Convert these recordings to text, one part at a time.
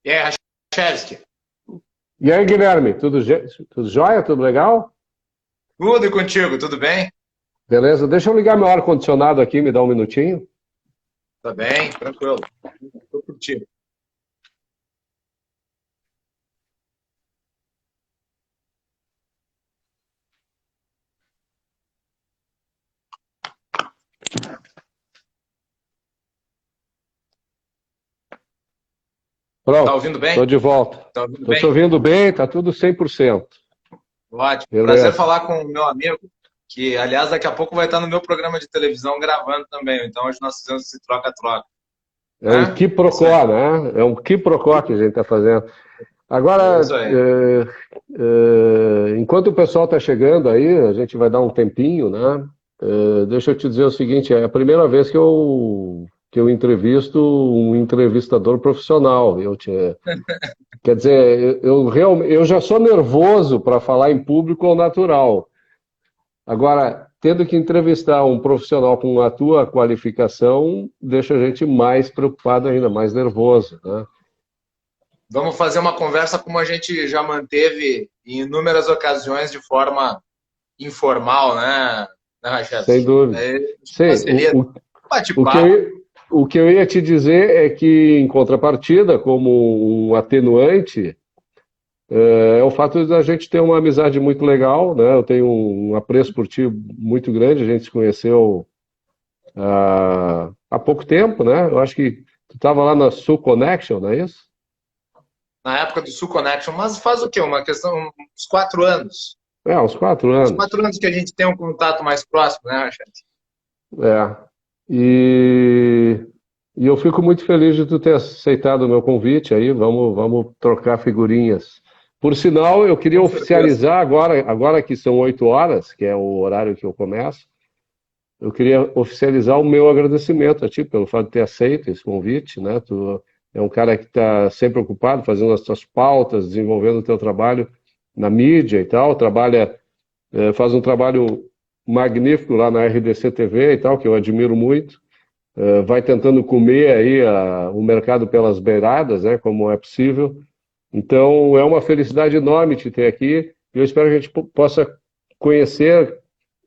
E aí, Rachevski? E aí, Guilherme, tudo jóia? Tudo legal? Tudo e contigo, tudo bem? Beleza? Deixa eu ligar meu ar-condicionado aqui, me dá um minutinho. Tá bem, tranquilo. Tô curtindo. Tá Pronto, ouvindo bem? estou de volta. Tá ouvindo Estou te bem? ouvindo bem, tá tudo 100%. Ótimo. Prazer Beleza. falar com o meu amigo, que, aliás, daqui a pouco vai estar no meu programa de televisão gravando também. Então, hoje nós fizemos esse troca-troca. É um Né? Isso quiprocó, aí. né? É um quiprocó que a gente está fazendo. É Agora, isso aí. enquanto o pessoal está chegando aí, a gente vai dar um tempinho, né? Deixa eu te dizer o seguinte, é a primeira vez que eu entrevisto um entrevistador profissional. Quer dizer, eu já sou nervoso para falar em público ao natural. Agora, tendo que entrevistar um profissional com a tua qualificação, deixa a gente mais preocupado ainda, mais nervoso, né? Vamos fazer uma conversa como a gente já manteve em inúmeras ocasiões de forma informal, né, Sem Rachevski? dúvida. É, Sei, seria um o que eu, bate-papo. o que eu ia te dizer é que, em contrapartida, como um atenuante, é o fato de a gente ter uma amizade muito legal, né? Eu tenho um apreço por ti muito grande, a gente se conheceu há pouco tempo, né? Eu acho que tu estava lá na Sul Connection, não é isso? Na época do Sul Connection, mas faz o quê? Uma questão, uns 4 anos. É, uns 4 anos. 4 anos que a gente tem um contato mais próximo, né, Rachete? É. E, e eu fico muito feliz de tu ter aceitado o meu convite aí. Vamos trocar figurinhas. Por sinal, eu queria Com certeza. oficializar agora que são 8 horas, que é o horário que eu começo, eu queria oficializar o meu agradecimento a ti pelo fato de ter aceito esse convite, né? Tu é um cara que está sempre ocupado, fazendo as tuas pautas, desenvolvendo o teu trabalho na mídia e tal, faz um trabalho magnífico lá na RDC TV e tal, que eu admiro muito. Vai tentando comer aí o mercado pelas beiradas, né? Como é possível. Então é uma felicidade enorme te ter aqui. E eu espero que a gente possa conhecer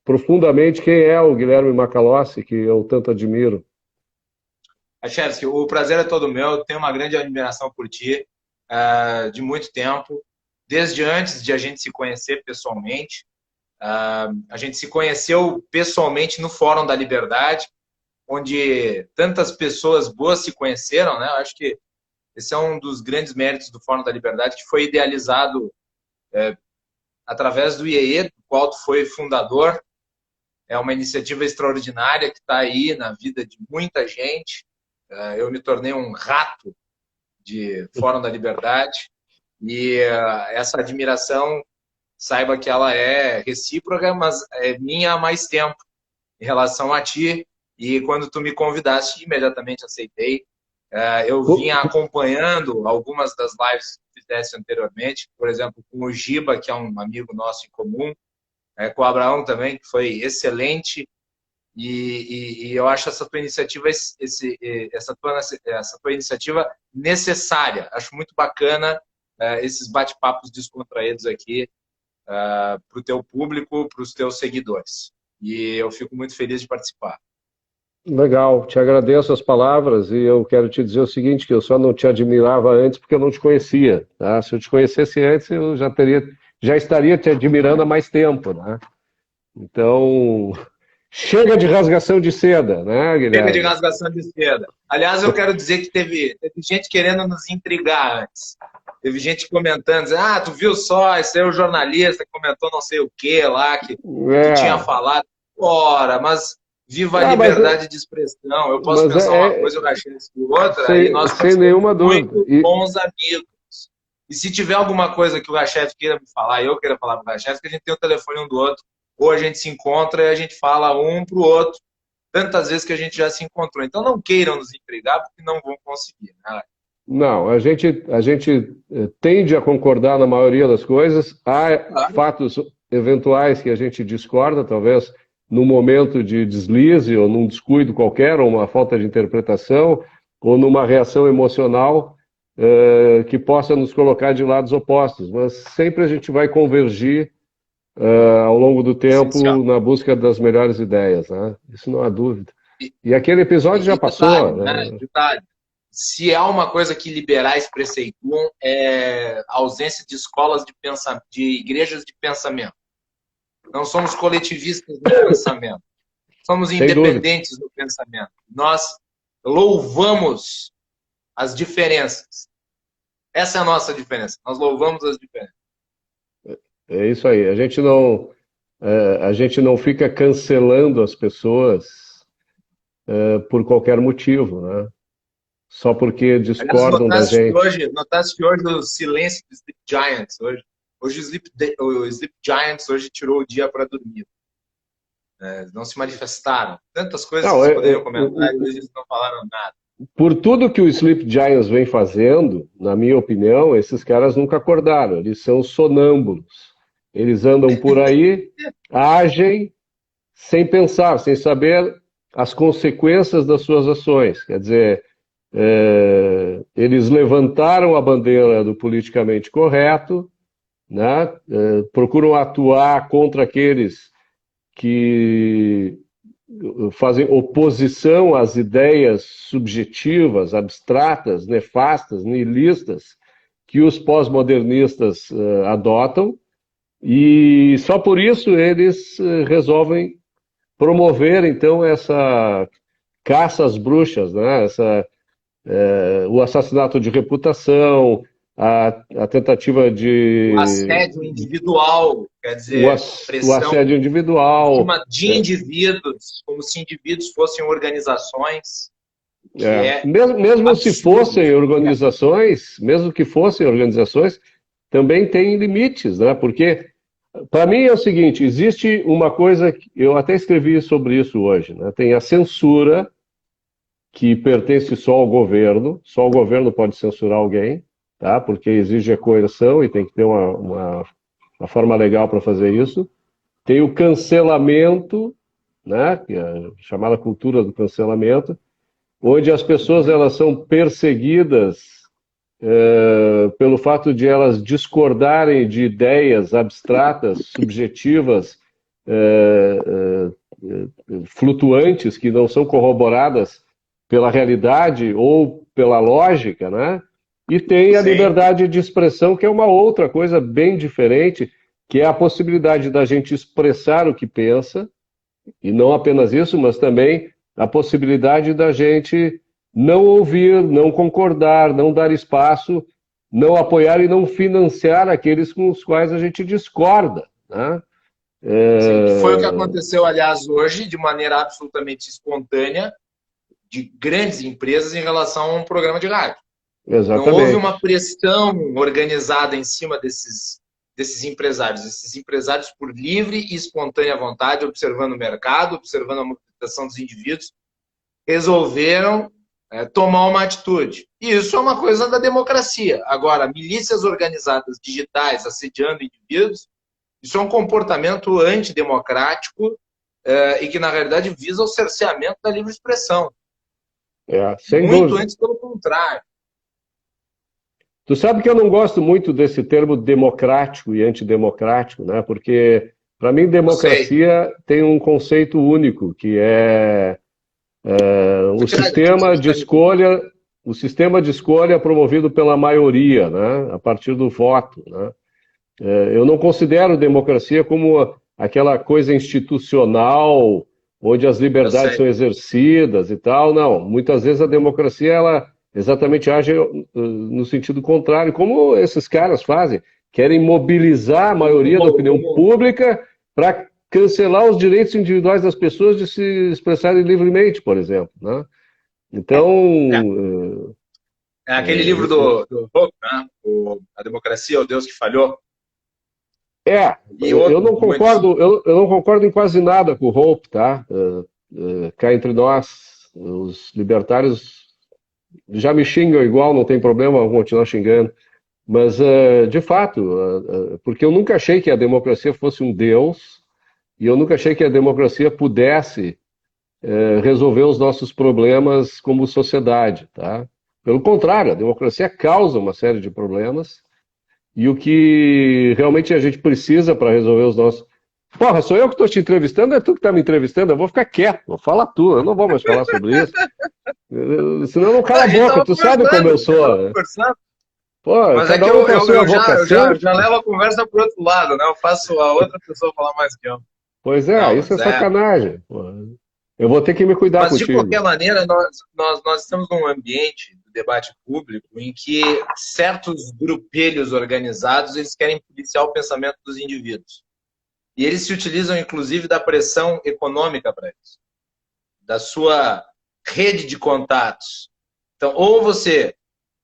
profundamente quem é o Guilherme Macalossi, que eu tanto admiro. Rachete, o prazer é todo meu. Eu tenho uma grande admiração por ti, de muito tempo. Desde antes de a gente se conhecer pessoalmente. A gente se conheceu pessoalmente no Fórum da Liberdade, onde tantas pessoas boas se conheceram, né? Eu acho que esse é um dos grandes méritos do Fórum da Liberdade, que foi idealizado através do IEE, do qual tu foi fundador. É uma iniciativa extraordinária que está aí na vida de muita gente. Eu me tornei um rato de Fórum da Liberdade e essa admiração, saiba que ela é recíproca, mas é minha há mais tempo em relação a ti. E quando tu me convidaste, imediatamente aceitei. Eu vinha acompanhando algumas das lives que fizesse anteriormente, por exemplo, com o Giba, que é um amigo nosso em comum, com o Abraão também, que foi excelente. E eu acho essa tua iniciativa, essa tua iniciativa necessária. Acho muito bacana esses bate-papos descontraídos aqui para o teu público, para os teus seguidores. E eu fico muito feliz de participar. Legal, te agradeço as palavras e eu quero te dizer o seguinte, que eu só não te admirava antes porque eu não te conhecia, tá? Se eu te conhecesse antes, eu já estaria te admirando há mais tempo, né? Então, chega de rasgação de seda, né, Chega de Guilherme? rasgação de seda. Aliás, eu quero dizer que teve gente querendo nos intrigar antes. Teve gente comentando, dizendo, tu viu só, esse é o jornalista que comentou não sei o que lá, que tu tinha É. falado. Ora, mas viva a Ah, liberdade de expressão. Eu posso mas pensar uma coisa, o Rachid outra, e nós sem continuamos nenhuma dúvida. muito bons amigos. E se tiver alguma coisa que o Rachid queira me falar, eu queira falar para o Rachid, que a gente tem o telefone um do outro, ou a gente se encontra e a gente fala um para o outro, tantas vezes que a gente já se encontrou. Então não queiram nos intrigar, porque não vão conseguir. Né? Não, a gente tende a concordar na maioria das coisas. Há Claro. fatos eventuais que a gente discorda, talvez num momento de deslize ou num descuido qualquer, ou uma falta de interpretação, ou numa reação emocional. que possa nos colocar de lados opostos, mas sempre a gente vai convergir ao longo do tempo na busca das melhores ideias, né? Isso não há dúvida. E aquele episódio já passou. Detalhe, né? Detalhe. Se há uma coisa que liberais preceituam é a ausência de escolas de pensamento, de igrejas de pensamento. Não somos coletivistas no pensamento. Somos independentes no pensamento. Nós louvamos as diferenças. Essa é a nossa diferença. Nós louvamos as diferenças. É isso aí. A gente não fica cancelando as pessoas por qualquer motivo, né? Só porque discordam da gente. Notaste que hoje o silêncio do Sleep Giants, hoje o Sleep Giants hoje tirou o dia para dormir. Não se manifestaram. Tantas coisas que vocês poderiam comentar e eles não falaram nada. Por tudo que o Sleep Giants vem fazendo, na minha opinião, esses caras nunca acordaram. Eles são sonâmbulos. Eles andam por aí, agem sem pensar, sem saber as consequências das suas ações. Quer dizer, eles levantaram a bandeira do politicamente correto, né? Procuram atuar contra aqueles que fazem oposição às ideias subjetivas, abstratas, nefastas, nihilistas que os pós-modernistas adotam, e só por isso eles resolvem promover, então, essa caça às bruxas, né? O assassinato de reputação, a tentativa de... O assédio individual, quer dizer, o assédio individual. De indivíduos, como se indivíduos fossem organizações. Mesmo se fossem organizações, mesmo que fossem organizações, também tem limites, né? Porque, para mim, é o seguinte, existe uma coisa, eu até escrevi sobre isso hoje, né? Tem a censura, que pertence só ao governo pode censurar alguém, tá? Porque exige a coerção e tem que ter uma forma legal para fazer isso. Tem o cancelamento, né? Que é a chamada cultura do cancelamento, onde as pessoas elas são perseguidas pelo fato de elas discordarem de ideias abstratas, subjetivas, flutuantes, que não são corroboradas pela realidade ou pela lógica, né? E tem a liberdade de expressão, que é uma outra coisa bem diferente, que é a possibilidade da gente expressar o que pensa, e não apenas isso, mas também a possibilidade da gente não ouvir, não concordar, não dar espaço, não apoiar e não financiar aqueles com os quais a gente discorda, né? Foi o que aconteceu, aliás, hoje, de maneira absolutamente espontânea, de grandes empresas em relação a um programa de rádio. Exatamente. Não houve uma pressão organizada em cima desses empresários. Esses empresários, por livre e espontânea vontade, observando o mercado, observando a movimentação dos indivíduos, resolveram tomar uma atitude. E isso é uma coisa da democracia. Agora, milícias organizadas digitais assediando indivíduos, isso é um comportamento antidemocrático e que, na realidade, visa o cerceamento da livre expressão. Sem muito dúvida. antes, pelo contrário. Tu sabe que eu não gosto muito desse termo democrático e antidemocrático, né? Porque, para mim, democracia tem um conceito único, que é o sistema de escolha promovido pela maioria, né? A partir do voto, né? Eu não considero democracia como aquela coisa institucional onde as liberdades são exercidas e tal. Não, muitas vezes a democracia ela exatamente age no sentido contrário, como esses caras fazem, querem mobilizar a maioria da opinião pública para cancelar os direitos individuais das pessoas de se expressarem livremente, por exemplo, né? Então... aquele livro do Hope, né? A Democracia, o Deus que Falhou. Eu não concordo em quase nada com o Hope, tá? Cá entre nós, os libertários já me xingam igual, não tem problema, vou continuar xingando. Mas, de fato, porque eu nunca achei que a democracia fosse um Deus, e eu nunca achei que a democracia pudesse resolver os nossos problemas como sociedade, tá? Pelo contrário, a democracia causa uma série de problemas e o que realmente a gente precisa para resolver os nossos... Porra, sou eu que estou te entrevistando, é tu que está me entrevistando, eu vou ficar quieto, fala tu, eu não vou mais falar sobre isso. Senão não cala a boca, tu sabe como eu sou. Né? Pô, mas é que eu já levo a conversa para o outro lado, né? Eu faço a outra pessoa falar mais que eu. Pois é, não, isso é sacanagem. Eu vou ter que me cuidar contigo. Mas, de qualquer maneira, nós estamos num ambiente do debate público em que certos grupelhos organizados eles querem policiar o pensamento dos indivíduos. E eles se utilizam, inclusive, da pressão econômica para isso, da sua rede de contatos. Então, ou você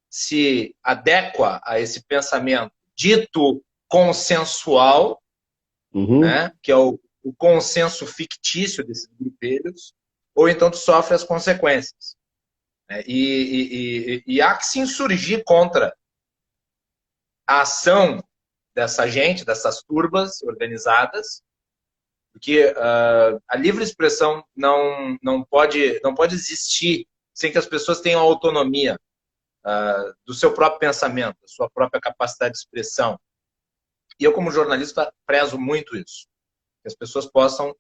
se adequa a esse pensamento dito consensual, né, que é o consenso fictício desses grupelhos, ou então tu sofre as consequências. E há que se insurgir contra a ação dessa gente, dessas turbas organizadas, porque a livre expressão não pode existir sem que as pessoas tenham autonomia do seu próprio pensamento, da sua própria capacidade de expressão. E eu, como jornalista, prezo muito isso. Que as pessoas possam,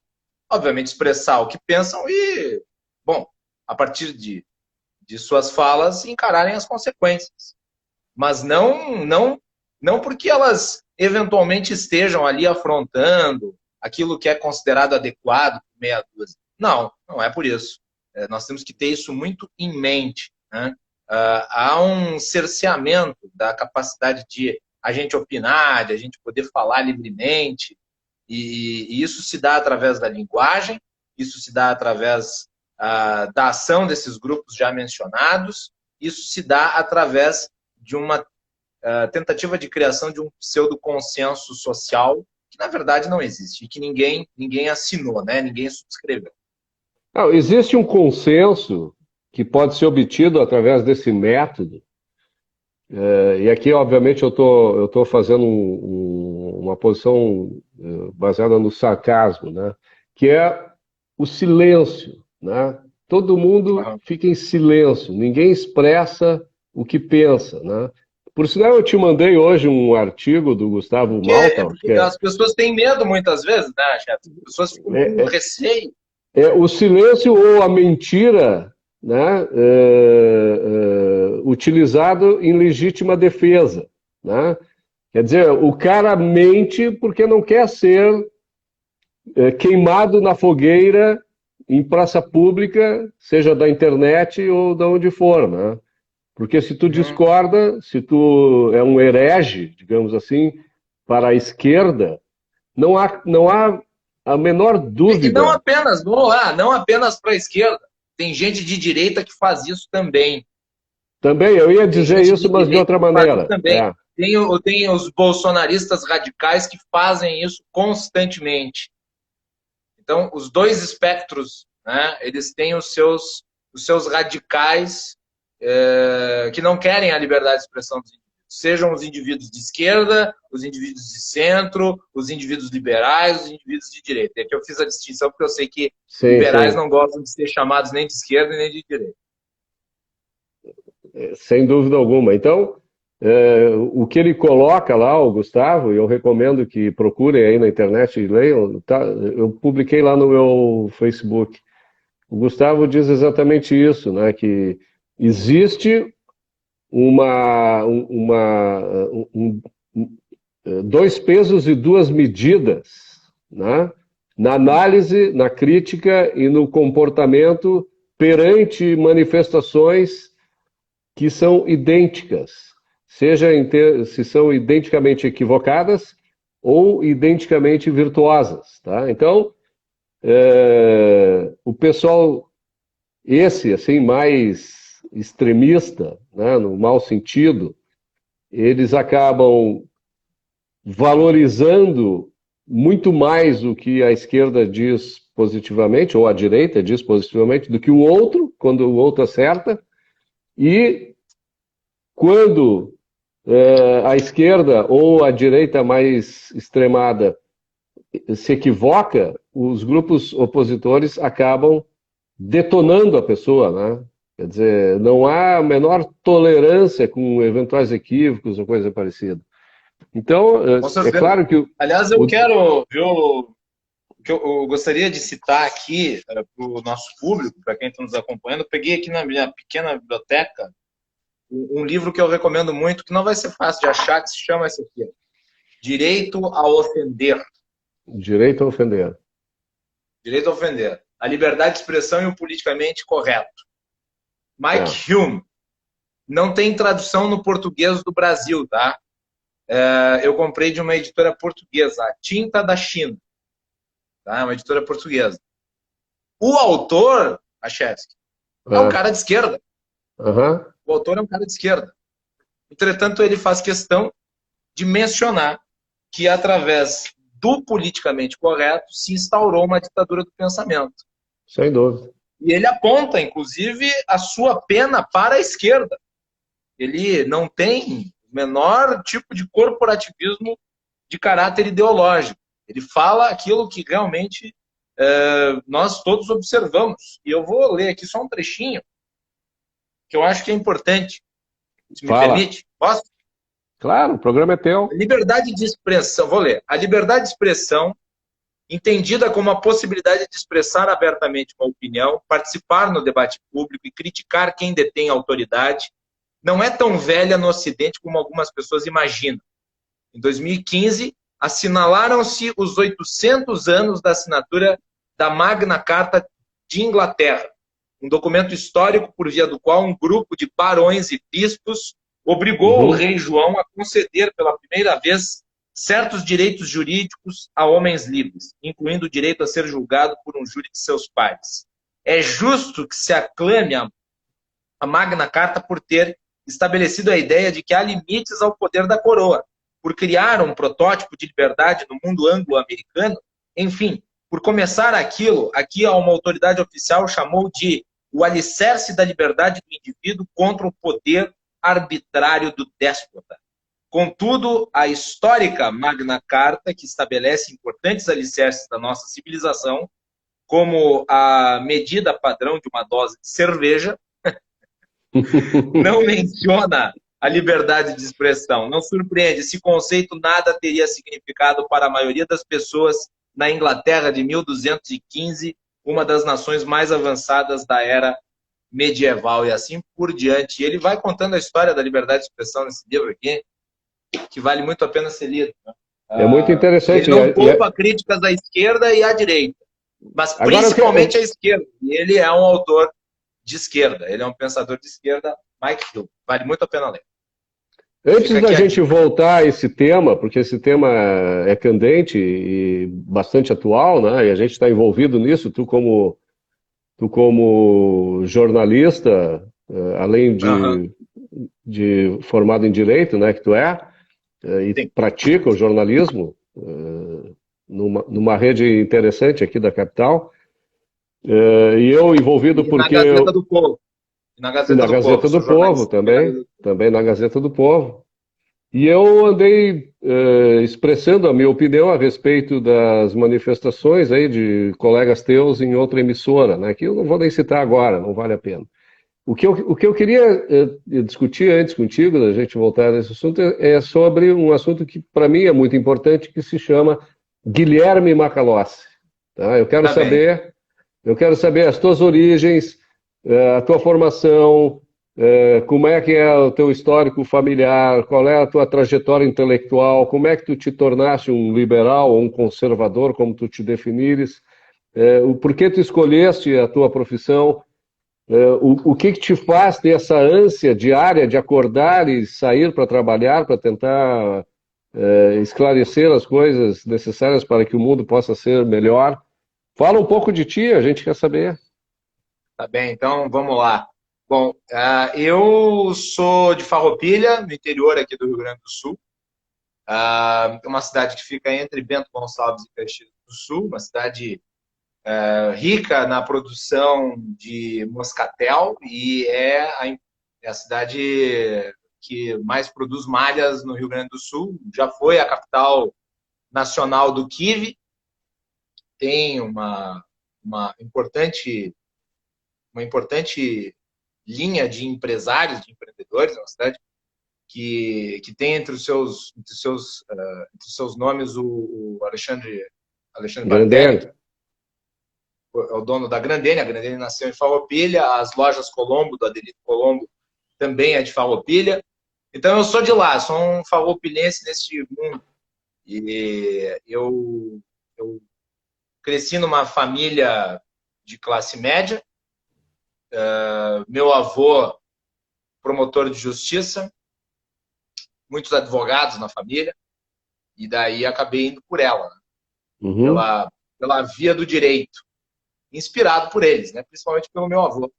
obviamente, expressar o que pensam e, bom, a partir de suas falas, encararem as consequências. Mas não porque elas eventualmente estejam ali afrontando aquilo que é considerado adequado por meia dúzia. Não é por isso. Nós temos que ter isso muito em mente. Né? Há um cerceamento da capacidade de a gente opinar, de a gente poder falar livremente, e isso se dá através da linguagem, isso se dá através da ação desses grupos já mencionados, isso se dá através de uma tentativa de criação de um pseudo-consenso social que, na verdade, não existe e que ninguém assinou, né? Ninguém subscreveu. Não, existe um consenso que pode ser obtido através desse método, e aqui, obviamente, eu estou fazendo uma posição baseada no sarcasmo, né? Que é o silêncio. Né? Todo mundo fica em silêncio, ninguém expressa o que pensa. Né? Por sinal, eu te mandei hoje um artigo do Gustavo Malta. Porque as pessoas têm medo muitas vezes, né, chefe? As pessoas ficam com receio. O silêncio ou a mentira, né, utilizado em legítima defesa. Né? Quer dizer, o cara mente porque não quer ser queimado na fogueira em praça pública, seja da internet ou de onde for, né? Porque se tu discorda, se tu é um herege, digamos assim, para a esquerda, não há a menor dúvida. E não apenas, não apenas para a esquerda. Tem gente de direita que faz isso também. Também, eu ia dizer isso, mas de outra maneira. Também. Tem os bolsonaristas radicais que fazem isso constantemente. Então, os dois espectros, né, eles têm os seus radicais que não querem a liberdade de expressão dos indivíduos. Sejam os indivíduos de esquerda, os indivíduos de centro, os indivíduos liberais, os indivíduos de direita. E aqui eu fiz a distinção porque eu sei que liberais não gostam de ser chamados nem de esquerda nem de direita. Sem dúvida alguma. Então, o que ele coloca lá, o Gustavo, e eu recomendo que procurem aí na internet e leiam, tá? Eu publiquei lá no meu Facebook. O Gustavo diz exatamente isso, né? Que existe dois pesos e duas medidas, né? Na análise, na crítica e no comportamento perante manifestações que são idênticas, se são identicamente equivocadas ou identicamente virtuosas. Tá? Então, o pessoal, esse assim, mais extremista, né, no mau sentido, eles acabam valorizando muito mais o que a esquerda diz positivamente, ou a direita diz positivamente, do que o outro, quando o outro acerta, e quando a esquerda ou a direita mais extremada se equivoca, os grupos opositores acabam detonando a pessoa, né? Quer dizer, não há a menor tolerância com eventuais equívocos ou coisa parecida. Então, Com é certeza. claro que Aliás, eu quero, viu, que eu gostaria de citar aqui para o nosso público, para quem está nos acompanhando. Eu peguei aqui na minha pequena biblioteca um livro que eu recomendo muito, que não vai ser fácil de achar, que se chama esse aqui, Direito a Ofender. direito a ofender. Direito a Ofender. A liberdade de expressão e o politicamente correto. É, Mike Hume. Não tem tradução no português do Brasil, tá? Eu comprei de uma editora portuguesa, a Tinta da China. Tá? Uma editora portuguesa. O autor, Achevski, é um é, cara de esquerda. aham, O autor é um cara de esquerda. Entretanto, ele faz questão de mencionar que, através do politicamente correto, se instaurou uma ditadura do pensamento. sem dúvida. E ele aponta, inclusive, a sua pena para a esquerda. Ele não tem o menor tipo de corporativismo de caráter ideológico. Ele fala aquilo que realmente nós todos observamos. E eu vou ler aqui só um trechinho que eu acho que é importante, se me Fala. permite. Posso? Claro, o programa é teu. Liberdade de expressão, vou ler. A liberdade de expressão, entendida como a possibilidade de expressar abertamente uma opinião, participar no debate público e criticar quem detém autoridade, não é tão velha no Ocidente como algumas pessoas imaginam. Em 2015, assinalaram-se os 800 anos da assinatura da Magna Carta de Inglaterra, um documento histórico por via do qual um grupo de barões e bispos obrigou o Uhum. rei João a conceder pela primeira vez certos direitos jurídicos a homens livres, incluindo o direito a ser julgado por um júri de seus pares. É justo que se aclame a Magna Carta por ter estabelecido a ideia de que há limites ao poder da coroa, por criar um protótipo de liberdade no mundo anglo-americano, enfim, por começar aquilo, aqui uma autoridade oficial chamou de o alicerce da liberdade do indivíduo contra o poder arbitrário do déspota. Contudo, a histórica Magna Carta, que estabelece importantes alicerces da nossa civilização, como a medida padrão de uma dose de cerveja, não menciona a liberdade de expressão. Não surpreende, esse conceito nada teria significado para a maioria das pessoas na Inglaterra de 1215, uma das nações mais avançadas da era medieval e assim por diante. E ele vai contando a história da liberdade de expressão nesse livro aqui, que vale muito a pena ser lido. Né? É muito Ele interessante. não poupa críticas à esquerda e à direita, mas Agora, principalmente à esquerda. E ele é um autor de esquerda, ele é um pensador de esquerda, Mike Hill. Vale muito a pena ler. antes Fica da aqui a gente dica. voltar a esse tema, porque esse tema é candente e bastante atual, né? E a gente está envolvido nisso, tu como jornalista, além Uhum. de formado em direito, né, que tu é, e Sim. pratica o jornalismo numa rede interessante aqui da capital, e eu envolvido E na porque Gazeta do Povo. E na e Gazeta na do Povo, Gazeta do sou Povo jornalista da Gazeta também, do Povo. também na Gazeta do Povo. E eu andei expressando a minha opinião a respeito das manifestações aí de colegas teus em outra emissora, né, que eu não vou nem citar agora, não vale a pena. O que eu queria discutir antes contigo, da gente voltar nesse assunto, é sobre um assunto que para mim é muito importante, que se chama Guilherme Macalossi. Tá? Tá bem. Eu quero saber as tuas origens, a tua formação, como é que é o teu histórico familiar, qual é a tua trajetória intelectual, como é que tu te tornaste um liberal ou um conservador, como tu te definires, o porquê tu escolheste a tua profissão, o que te faz ter essa ânsia diária de acordar e sair para trabalhar, para tentar esclarecer as coisas necessárias para que o mundo possa ser melhor? Fala um pouco de ti, a gente quer saber. Tá bem, então vamos lá. Bom, eu sou de Farroupilha, no interior aqui do Rio Grande do Sul. Uma cidade que fica entre Bento Gonçalves e Caxias do Sul, uma cidade rica na produção de moscatel e é a cidade que mais produz malhas no Rio Grande do Sul. Já foi a capital nacional do kiwi, tem uma importante linha de empresários, de empreendedores, é uma cidade que tem entre os seus nomes o Alexandre Bartelli, Grandene. é o dono da Grandene. A Grandene nasceu em Farroupilha, as lojas Colombo, do Adelito Colombo, também é de Farroupilha. Então eu sou de lá, sou um farroupilhense neste mundo. E eu cresci numa família de classe média. Meu avô, promotor de justiça, muitos advogados na família, e daí acabei indo por ela, né? Uhum. Pela via do direito, inspirado por eles, né? Principalmente pelo meu avô,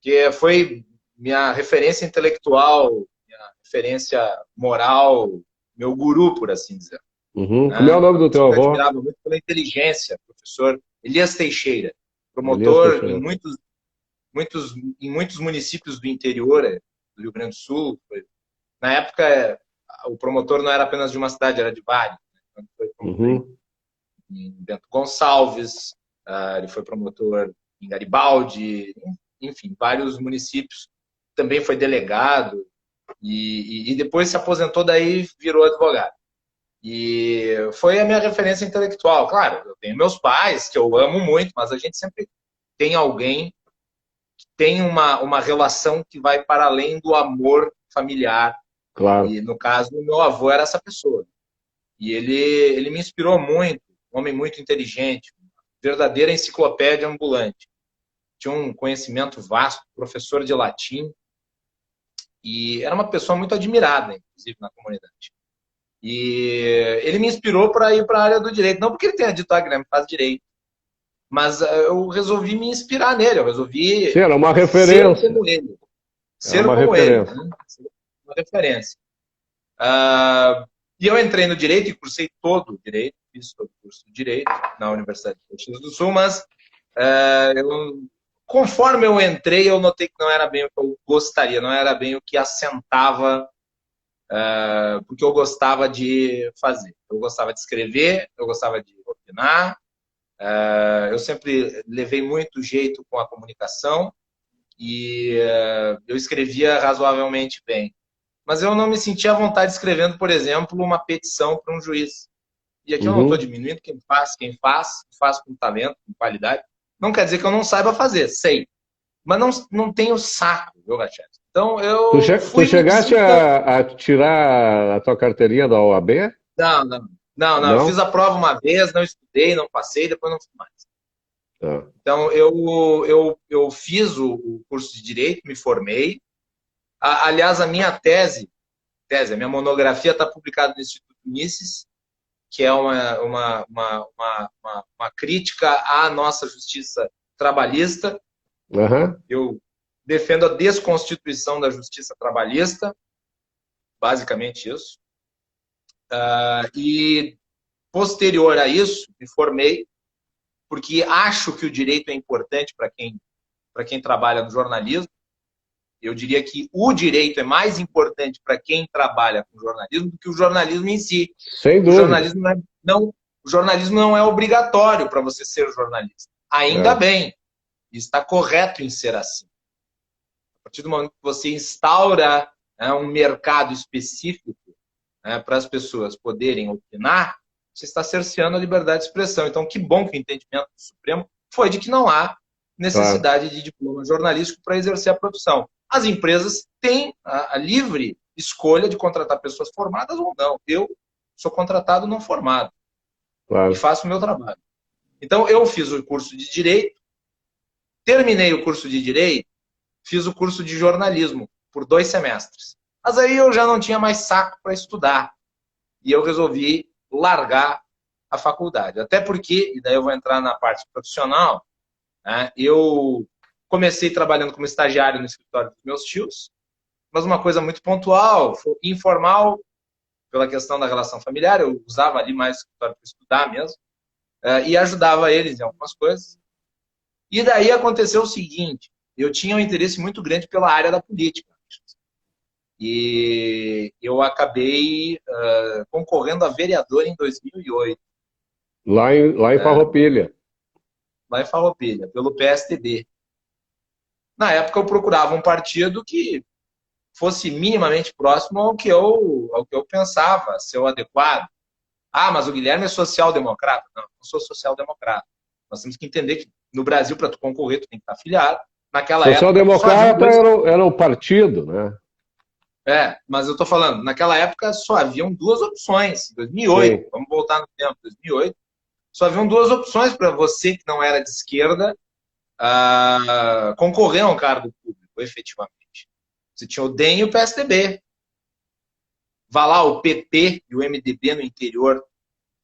que foi minha referência intelectual, minha referência moral, meu guru, por assim dizer. Uhum. Como é o Né? nome Uma do pessoa teu que eu avô? admirava muito pela inteligência, professor Elias Teixeira, Elias promotor Teixeira. em muitos municípios do interior do Rio Grande do Sul. Na época, o promotor não era apenas de uma cidade, era de várias. Né? Então, ele foi promotor Uhum. em Bento Gonçalves, ele foi promotor em Garibaldi, enfim, vários municípios. Também foi delegado e depois se aposentou, daí virou advogado. E foi a minha referência intelectual. Claro, eu tenho meus pais, que eu amo muito, mas a gente sempre tem alguém que tem uma relação que vai para além do amor familiar. Claro. E, no caso, o meu avô era essa pessoa. E ele me inspirou muito, um homem muito inteligente, verdadeira enciclopédia ambulante. Tinha um conhecimento vasto, professor de latim, e era uma pessoa muito admirada, inclusive, na comunidade. E ele me inspirou para ir para a área do direito. Não porque ele tenha dito, Guilherme, faz direito, mas eu resolvi me inspirar nele, eu Sim, resolvi era uma ser referência. como ele. Era Ser uma como ele, referência. né? Ser uma referência. Ah, e eu entrei no direito e cursei todo o direito, fiz todo o curso de direito na Universidade de Caxias do Sul, mas conforme eu entrei, eu notei que não era bem o que eu gostaria, não era bem o que assentava, porque eu gostava de fazer. Eu gostava de escrever, eu gostava de opinar, eu sempre levei muito jeito com a comunicação e eu escrevia razoavelmente bem. Mas eu não me sentia à vontade escrevendo, por exemplo, uma petição para um juiz. E aqui eu não estou Uhum. diminuindo quem faz com talento, com qualidade. Não quer dizer que eu não saiba fazer, sei. Mas não tenho saco, viu, Gachete? Então eu Tu fui me chegaste desencantando. a tirar a tua carteirinha da OAB? Não, não, não, não. Eu fiz Não? a prova uma vez, não estudei, não passei, depois não fiz mais. Tá. Então eu fiz o curso de Direito, me formei. Aliás, a minha a minha monografia está publicada no Instituto Mises, que é uma crítica à nossa justiça trabalhista. Aham. Eu defendo a desconstituição da justiça trabalhista, basicamente isso. E, posterior a isso, me formei, porque acho que o direito é importante para quem trabalha no jornalismo. Eu diria que o direito é mais importante para quem trabalha com jornalismo do que o jornalismo em si. Sem O dúvida. jornalismo o jornalismo não é obrigatório para você ser jornalista. Ainda É, bem, está correto em ser assim. A partir do momento que você instaura, né, um mercado específico, né, para as pessoas poderem opinar, você está cerceando a liberdade de expressão. Então, que bom que o entendimento do Supremo foi de que não há claro. necessidade de diploma jornalístico para exercer a profissão. As empresas têm a livre escolha de contratar pessoas formadas ou não. Eu sou contratado não formado e Claro. faço o meu trabalho. Então, eu fiz o curso de Direito, terminei o curso de Direito, fiz o curso de Jornalismo por 2 semestres. Mas aí eu já não tinha mais saco para estudar. E eu resolvi largar a faculdade. Até porque, e daí eu vou entrar na parte profissional, né, eu comecei trabalhando como estagiário no escritório dos meus tios, mas uma coisa muito pontual, informal, pela questão da relação familiar, eu usava ali mais o escritório para estudar mesmo, e ajudava eles em algumas coisas. E daí aconteceu o seguinte, eu tinha um interesse muito grande pela área da política. E eu acabei concorrendo a vereador em 2008, Lá em Farroupilha. lá em Farroupilha, pelo PSDB. Na época, eu procurava um partido que fosse minimamente próximo ao que eu pensava ser o adequado. Ah, mas o Guilherme é social-democrata. Não, eu não sou social-democrata. Nós temos que entender que no Brasil, para tu concorrer, tu tem que estar afiliado. Naquela época, só haviam Social-democrata dois... era o partido, né? Mas eu estou falando, naquela época só haviam duas opções. 2008, Sim. vamos voltar no tempo, 2008, só haviam duas opções para você que não era de esquerda concorrer a um cargo público, efetivamente. Você tinha o DEM e o PSDB. Vá lá o PP e o MDB no interior.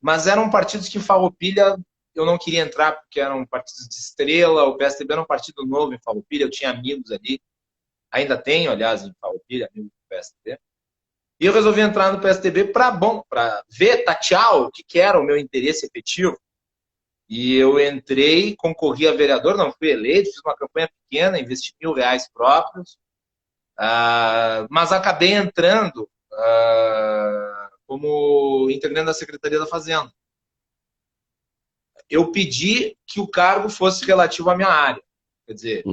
Mas eram partidos que em Farroupilha eu não queria entrar porque eram partidos de estrela. O PSDB era um partido novo em Farroupilha, eu tinha amigos ali. Ainda tenho, aliás, em Farroupilha, amigos do PSDB. E eu resolvi entrar no PSDB para ver, tatear o que era o meu interesse efetivo. E eu entrei, concorri a vereador, não fui eleito, fiz uma campanha pequena, investi R$ 1.000 próprios, mas acabei entrando como integrante da Secretaria da Fazenda. Eu pedi que o cargo fosse relativo à minha área, quer dizer,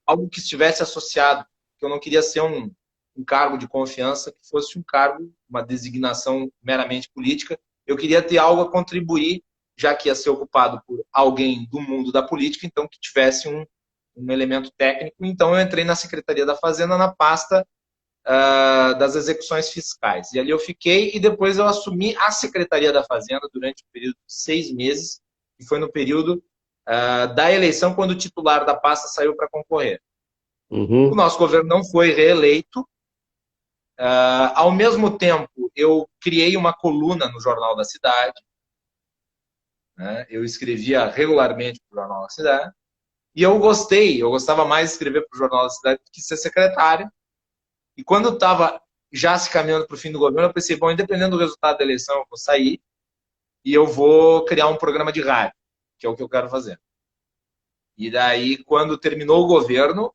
algo que estivesse associado, que eu não queria ser um cargo de confiança, que fosse um cargo, uma designação meramente política. Eu queria ter algo a contribuir, já que ia ser ocupado por alguém do mundo da política, então que tivesse um elemento técnico. Então eu entrei na Secretaria da Fazenda, na pasta das execuções fiscais. E ali eu fiquei, e depois eu assumi a Secretaria da Fazenda durante um período de 6 meses, que foi no período da eleição, quando o titular da pasta saiu para concorrer. O nosso governo não foi reeleito. Ao mesmo tempo, eu criei uma coluna no Jornal da Cidade. Né? Eu escrevia regularmente para o Jornal da Cidade. E eu gostava mais de escrever para o Jornal da Cidade do que ser secretário. E quando eu estava já se caminhando para o fim do governo, eu pensei, bom, independente do resultado da eleição, eu vou sair e eu vou criar um programa de rádio, que é o que eu quero fazer. E daí, quando terminou o governo,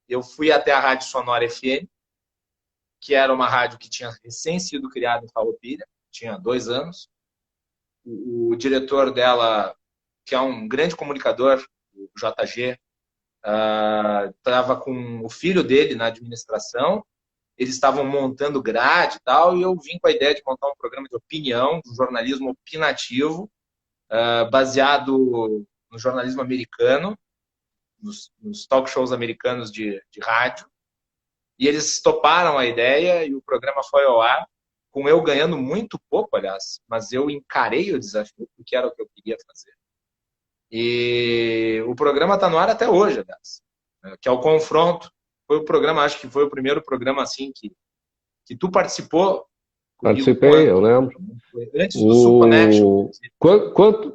eu fui até a Rádio Sonora FM, que era uma rádio que tinha recém sido criada em Farroupilha, tinha 2 anos. O diretor dela, que é um grande comunicador, o JG, estava com o filho dele na administração. Eles estavam montando grade e tal, e eu vim com a ideia de montar um programa de opinião, um jornalismo opinativo, baseado no jornalismo americano, nos talk shows americanos de rádio. E eles toparam a ideia e o programa foi ao ar, com eu ganhando muito pouco, aliás, mas eu encarei o desafio, porque era o que eu queria fazer. E o programa está no ar até hoje, aliás, que é o Confronto. Foi o programa, acho que foi o primeiro programa assim que tu participou. Participei, eu lembro. Antes do Sul Connection.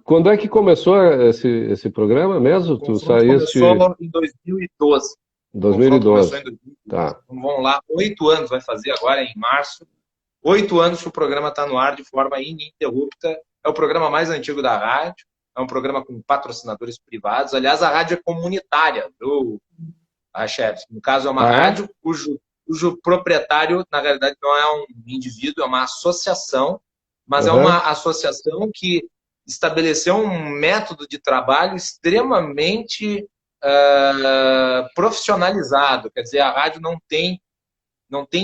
Quando é que começou esse programa mesmo? Tu saíste... Começou em 2012. 2012. Começou em 2012. Tá. Então, vamos lá, 8 anos vai fazer agora em março. 8 anos que o programa está no ar de forma ininterrupta. É o programa mais antigo da rádio. É um programa com patrocinadores privados. Aliás, a rádio é comunitária a Chefs. No caso, é uma rádio cujo proprietário, na realidade, não é um indivíduo, é uma associação, mas é uma associação que estabeleceu um método de trabalho extremamente profissionalizado. Quer dizer, a rádio não tem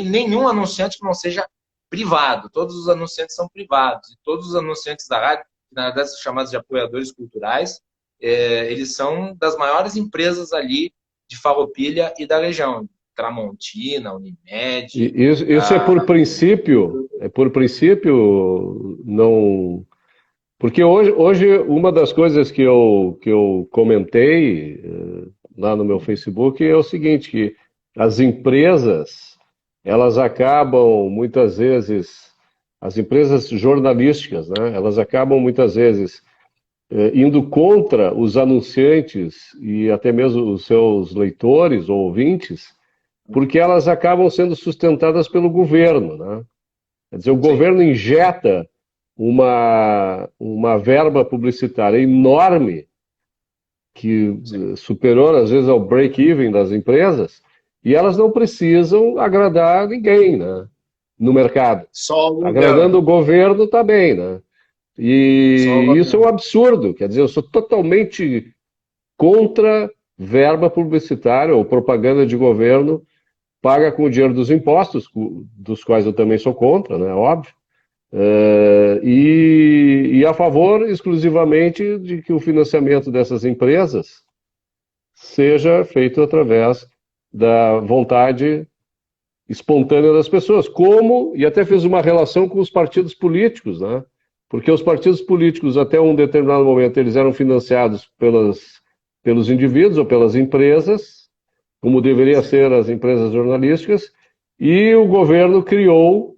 nenhum anunciante que não seja privado. Todos os anunciantes são privados. E todos os anunciantes da rádio, que na verdade são chamados de apoiadores culturais, eles são das maiores empresas ali de Farroupilha e da região. Tramontina, Unimed. Isso é por princípio? É por princípio não... Porque hoje uma das coisas que eu comentei lá no meu Facebook é o seguinte, que as empresas, elas acabam muitas vezes, as empresas jornalísticas, né, elas acabam muitas vezes indo contra os anunciantes e até mesmo os seus leitores ou ouvintes, porque elas acabam sendo sustentadas pelo governo, né? Quer dizer, o governo injeta uma verba publicitária enorme, que superior às vezes ao break-even das empresas, e elas não precisam agradar ninguém, né, no mercado. Agradando o governo está bem, né? E isso é um absurdo. Quer dizer, eu sou totalmente contra verba publicitária ou propaganda de governo paga com o dinheiro dos impostos, dos quais eu também sou contra, né, óbvio, e a favor exclusivamente de que o financiamento dessas empresas seja feito através da vontade espontânea das pessoas, e até fez uma relação com os partidos políticos, né? Porque os partidos políticos, até um determinado momento, eles eram financiados pelos indivíduos ou pelas empresas, como deveriam ser as empresas jornalísticas, e o governo criou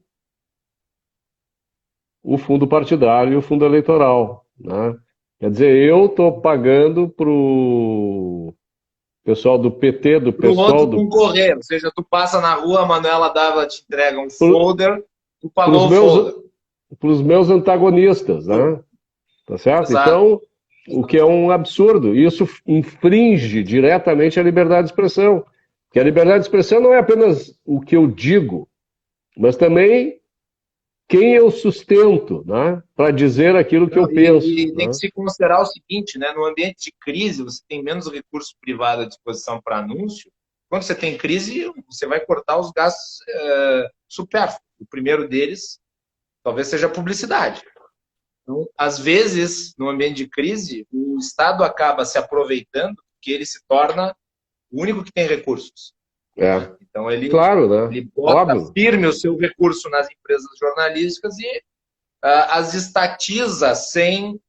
o fundo partidário e o fundo eleitoral, né? Quer dizer, eu estou pagando para o pessoal do PT, do Para o PSOL, outro concorrer, ou seja, tu passa na rua, a Manuela Dávila te entrega um folder, tu pagou o folder. Para os meus antagonistas, né? Tá certo? Exato. Então, o que é um absurdo. Isso infringe diretamente a liberdade de expressão. Porque a liberdade de expressão não é apenas o que eu digo, mas também quem eu sustento, né? Para dizer aquilo que eu penso. E tem né? que se considerar o seguinte, né? No ambiente de crise, você tem menos recurso privado à disposição para anúncio. Quando você tem crise, você vai cortar os gastos supérfluos. O primeiro deles, talvez seja a publicidade. Então, às vezes, no ambiente de crise, o Estado acaba se aproveitando porque ele se torna o único que tem recursos. É. Então, ele Claro, né? bota Óbvio. firme o seu recurso nas empresas jornalísticas e as estatiza sem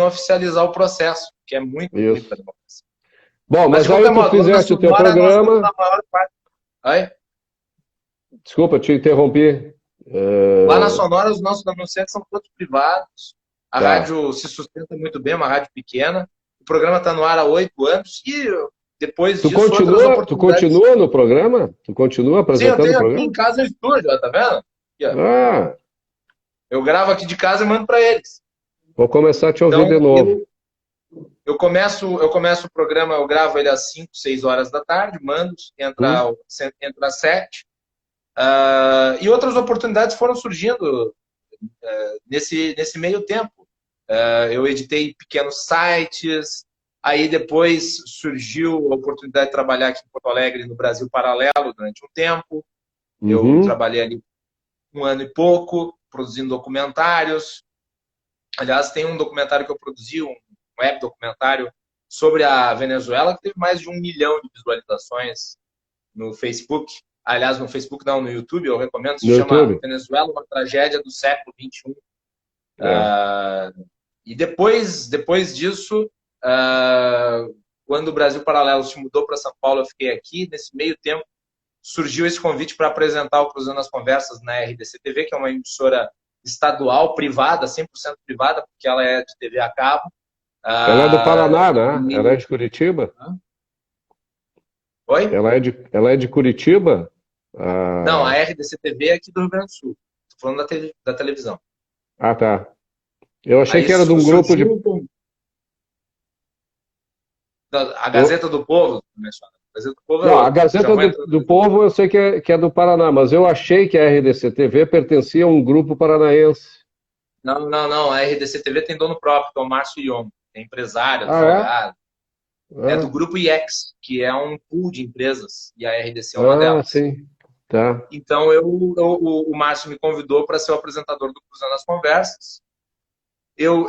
oficializar o processo, que é muito ruim para a democracia. Bom, mas de aí qualquer tu modo, fizeste o teu nós estamos programa. na maior parte. Aí, Desculpa, te interrompi. lá na Sonora, os nossos anunciantes são todos privados. A Tá. rádio se sustenta muito bem, uma rádio pequena. O programa está no ar há 8 anos e depois disso outras oportunidades. Tu continua no programa? Tu continua apresentando o programa? Sim, eu tenho aqui em casa o estúdio, ó, tá vendo? Aqui, ó. Ah, Eu gravo aqui de casa e mando para eles. vou começar a te ouvir de novo. Eu começo o programa, eu gravo ele às 5, 6 horas da tarde, mando, entra às 7. E outras oportunidades foram surgindo nesse meio tempo. Eu editei pequenos sites, aí depois surgiu a oportunidade de trabalhar aqui em Porto Alegre, no Brasil Paralelo, durante um tempo. Eu trabalhei ali 1 ano e pouco, produzindo documentários. Aliás, tem um documentário que eu produzi, um web documentário sobre a Venezuela, que teve mais de 1 milhão de visualizações no Facebook. Aliás, no Facebook não, no YouTube, eu recomendo, se chama Venezuela, uma tragédia do século XXI. E depois disso, quando o Brasil Paralelo se mudou para São Paulo, eu fiquei aqui. Nesse meio tempo, surgiu esse convite para apresentar o Cruzando as Conversas na RDC TV, que é uma emissora estadual, privada, 100% privada, porque ela é de TV a cabo. Ela é do Paraná, né? Ela é de Curitiba? Oi? Ela é de Curitiba? Não, a RDC TV é aqui do Rio Grande do Sul. Estou falando da televisão. Ah, tá. Eu achei que era de um grupo de... A Gazeta do Povo, a Gazeta do Povo eu sei que é do Paraná, mas eu achei que a RDC TV pertencia a um grupo paranaense. Não. A RDC TV tem dono próprio, que é o Márcio Ion. É empresário, advogado. É do grupo IEX, que é um pool de empresas, e a RDC é uma delas. Sim. Tá. Então, o Márcio me convidou para ser o apresentador do Cruzando as Conversas.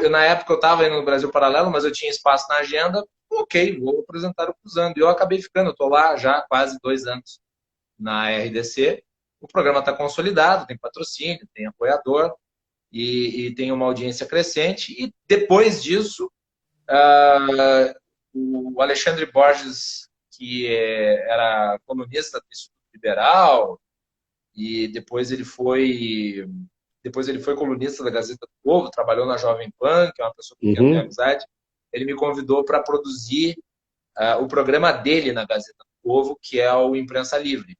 Na época, eu estava indo no Brasil Paralelo, mas eu tinha espaço na agenda. Ok, vou apresentar o Cruzando. E eu acabei ficando, eu estou lá já há quase 2 anos na RDC. O programa está consolidado, tem patrocínio, tem apoiador e tem uma audiência crescente. E depois disso, o Alexandre Borges, que era colunista do Instituto Liberal, e depois ele foi colunista da Gazeta do Povo, trabalhou na Jovem Pan, que é uma pessoa com quem eu tenho amizade. Ele me convidou para produzir o programa dele na Gazeta do Povo, que é o Imprensa Livre,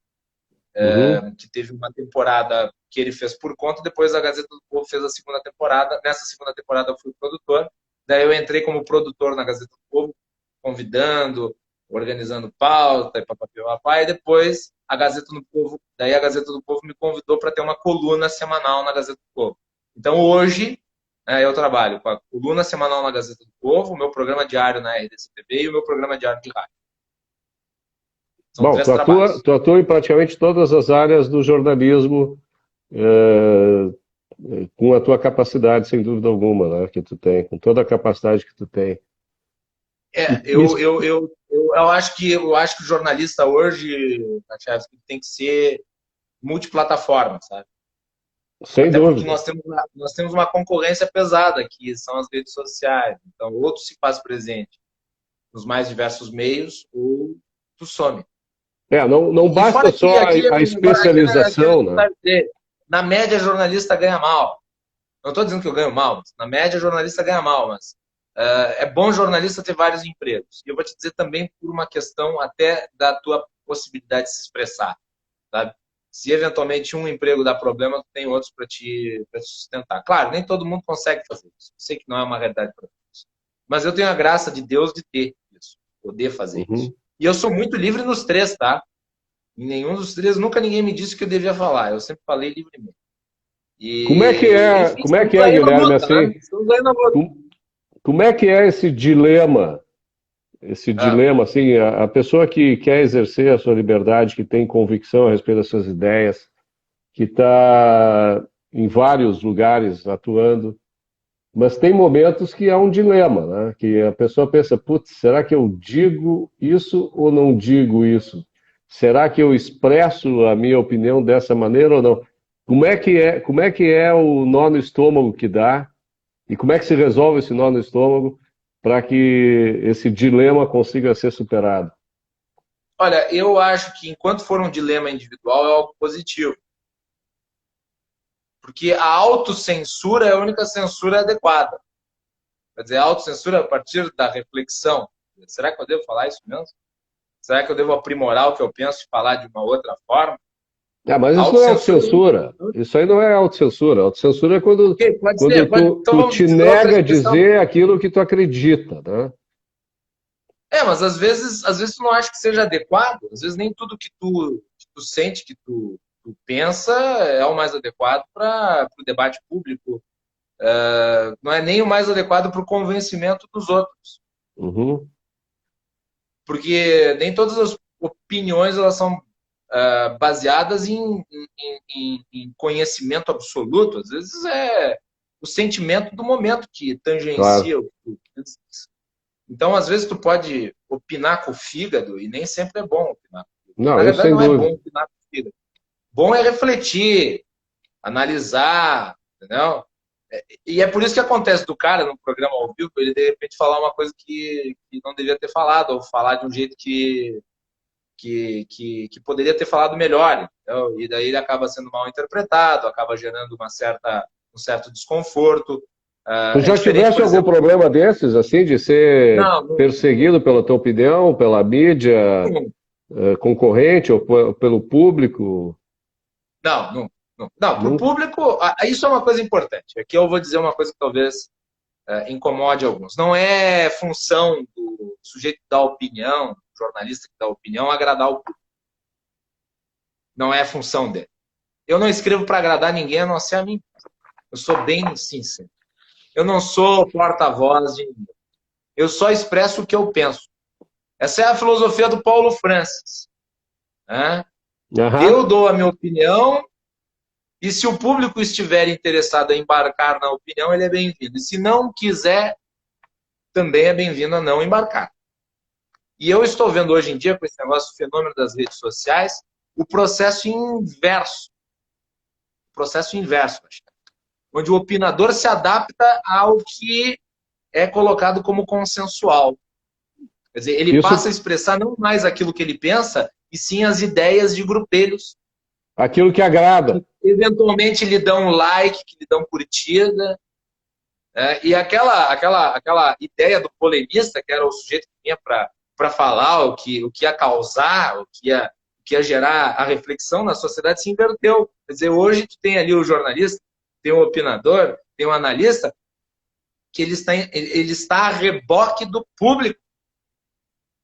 que teve uma temporada que ele fez por conta, depois a Gazeta do Povo fez a segunda temporada. Nessa segunda temporada eu fui produtor, daí eu entrei como produtor na Gazeta do Povo, convidando, organizando pauta e papapá, e depois a Gazeta do Povo me convidou para ter uma coluna semanal na Gazeta do Povo. Então hoje eu trabalho com a coluna semanal na Gazeta do Povo, o meu programa diário na RDC TV e o meu programa diário de rádio. São Bom, 3 trabalhos. tu atua em praticamente todas as áreas do jornalismo, com a tua capacidade, sem dúvida alguma, né, que tu tem, com toda a capacidade que tu tem. Eu acho que o jornalista hoje, Tchaikovsky, tem que ser multiplataforma, sabe? Sem Até porque dúvida. nós temos uma concorrência pesada, que são as redes sociais. Então, ou tu se faz presente nos mais diversos meios, ou tu some. Não E basta fora que só a aqui a especialização, gente né? sabe dizer, na média, jornalista ganha mal. Não estou dizendo que eu ganho mal, mas na média, jornalista ganha mal, mas é bom jornalista ter vários empregos. E eu vou te dizer também por uma questão até da tua possibilidade de se expressar, sabe? Se eventualmente um emprego dá problema, tu tem outros para te sustentar. Claro, nem todo mundo consegue fazer isso. Eu sei que não é uma realidade para todos. Mas eu tenho a graça de Deus de ter isso, poder fazer isso. Uhum. E eu sou muito livre nos 3, tá? Em nenhum dos 3, nunca ninguém me disse o que eu devia falar. Eu sempre falei livremente. Enfim, Como é que estamos é, aí na Guilherme, luta, né? assim, Estamos aí na luta. como é que é esse Ah, dilema, assim, a pessoa que quer exercer a sua liberdade, que tem convicção a respeito das suas ideias, que está em vários lugares atuando, mas tem momentos que há um dilema, né? Que a pessoa pensa, putz, será que eu digo isso ou não digo isso? Será que eu expresso a minha opinião dessa maneira ou não? Como é que é o nó no estômago que dá e como é que se resolve esse nó no estômago para que esse dilema consiga ser superado? olha, eu acho que enquanto for um dilema individual é algo positivo. Porque a autocensura é a única censura adequada. Quer dizer, a autocensura a partir da reflexão. Será que eu devo falar isso mesmo? Será que eu devo aprimorar o que eu penso e falar de uma outra forma? Mas A isso não é autocensura. autocensura. Isso aí não é autocensura. Autocensura é Ok, pode quando ser. Então tu vamos te dizer outra nega a expressão. dizer aquilo que tu acredita, né? Mas às vezes tu não acha que seja adequado. Às vezes nem tudo que tu sente, tu pensa é o mais adequado para o debate público. Não é nem o mais adequado para o convencimento dos outros. Uhum. Porque nem todas as opiniões elas são baseadas em conhecimento absoluto. Às vezes é o sentimento do momento que Claro. tangencia o que tu pensas. Então, às vezes, tu pode opinar com o fígado e nem sempre é bom opinar com o fígado. Não, Na isso verdade, sem não é bom dúvida. opinar com o fígado. Bom é refletir, analisar, entendeu? E é por isso que acontece do cara no programa ao vivo, ele de repente falar uma coisa que não devia ter falado, ou falar de um jeito que poderia ter falado melhor. Entendeu? E daí ele acaba sendo mal interpretado, acaba gerando um certo desconforto. Tu É já diferente, tiveste por algum exemplo. problema desses, assim, de ser Não, perseguido pela tua opinião, pela mídia, não, concorrente ou pelo público? não, não. Não, para o Nunca. público, isso é uma coisa importante. Aqui eu vou dizer uma coisa que talvez incomode alguns. Não é função do sujeito que dá opinião, do jornalista que dá opinião, agradar o público. Não é função dele. Eu não escrevo para agradar ninguém, a não ser a mim. Eu sou bem sincero. Eu não sou porta-voz de ninguém. Eu só expresso o que eu penso. Essa é a filosofia do Paulo Francis. Né? Eu Aham. dou a minha opinião e se o público estiver interessado em embarcar na opinião, ele é bem-vindo. E se não quiser, também é bem-vindo a não embarcar. E eu estou vendo hoje em dia, com esse negócio, o fenômeno das redes sociais, o processo inverso. O processo inverso, onde o opinador se adapta ao que é colocado como consensual. Quer dizer, ele passa a Isso, expressar não mais aquilo que ele pensa, e sim as ideias de grupelhos, aquilo que agrada. que eventualmente lhe dão um like, que lhe dão curtida. E aquela ideia do polemista, que era o sujeito que vinha para falar o que ia causar, o que ia gerar a reflexão na sociedade, se inverteu. Quer dizer, hoje tu tem ali o jornalista, tem o opinador, tem o analista, que ele está a reboque do público.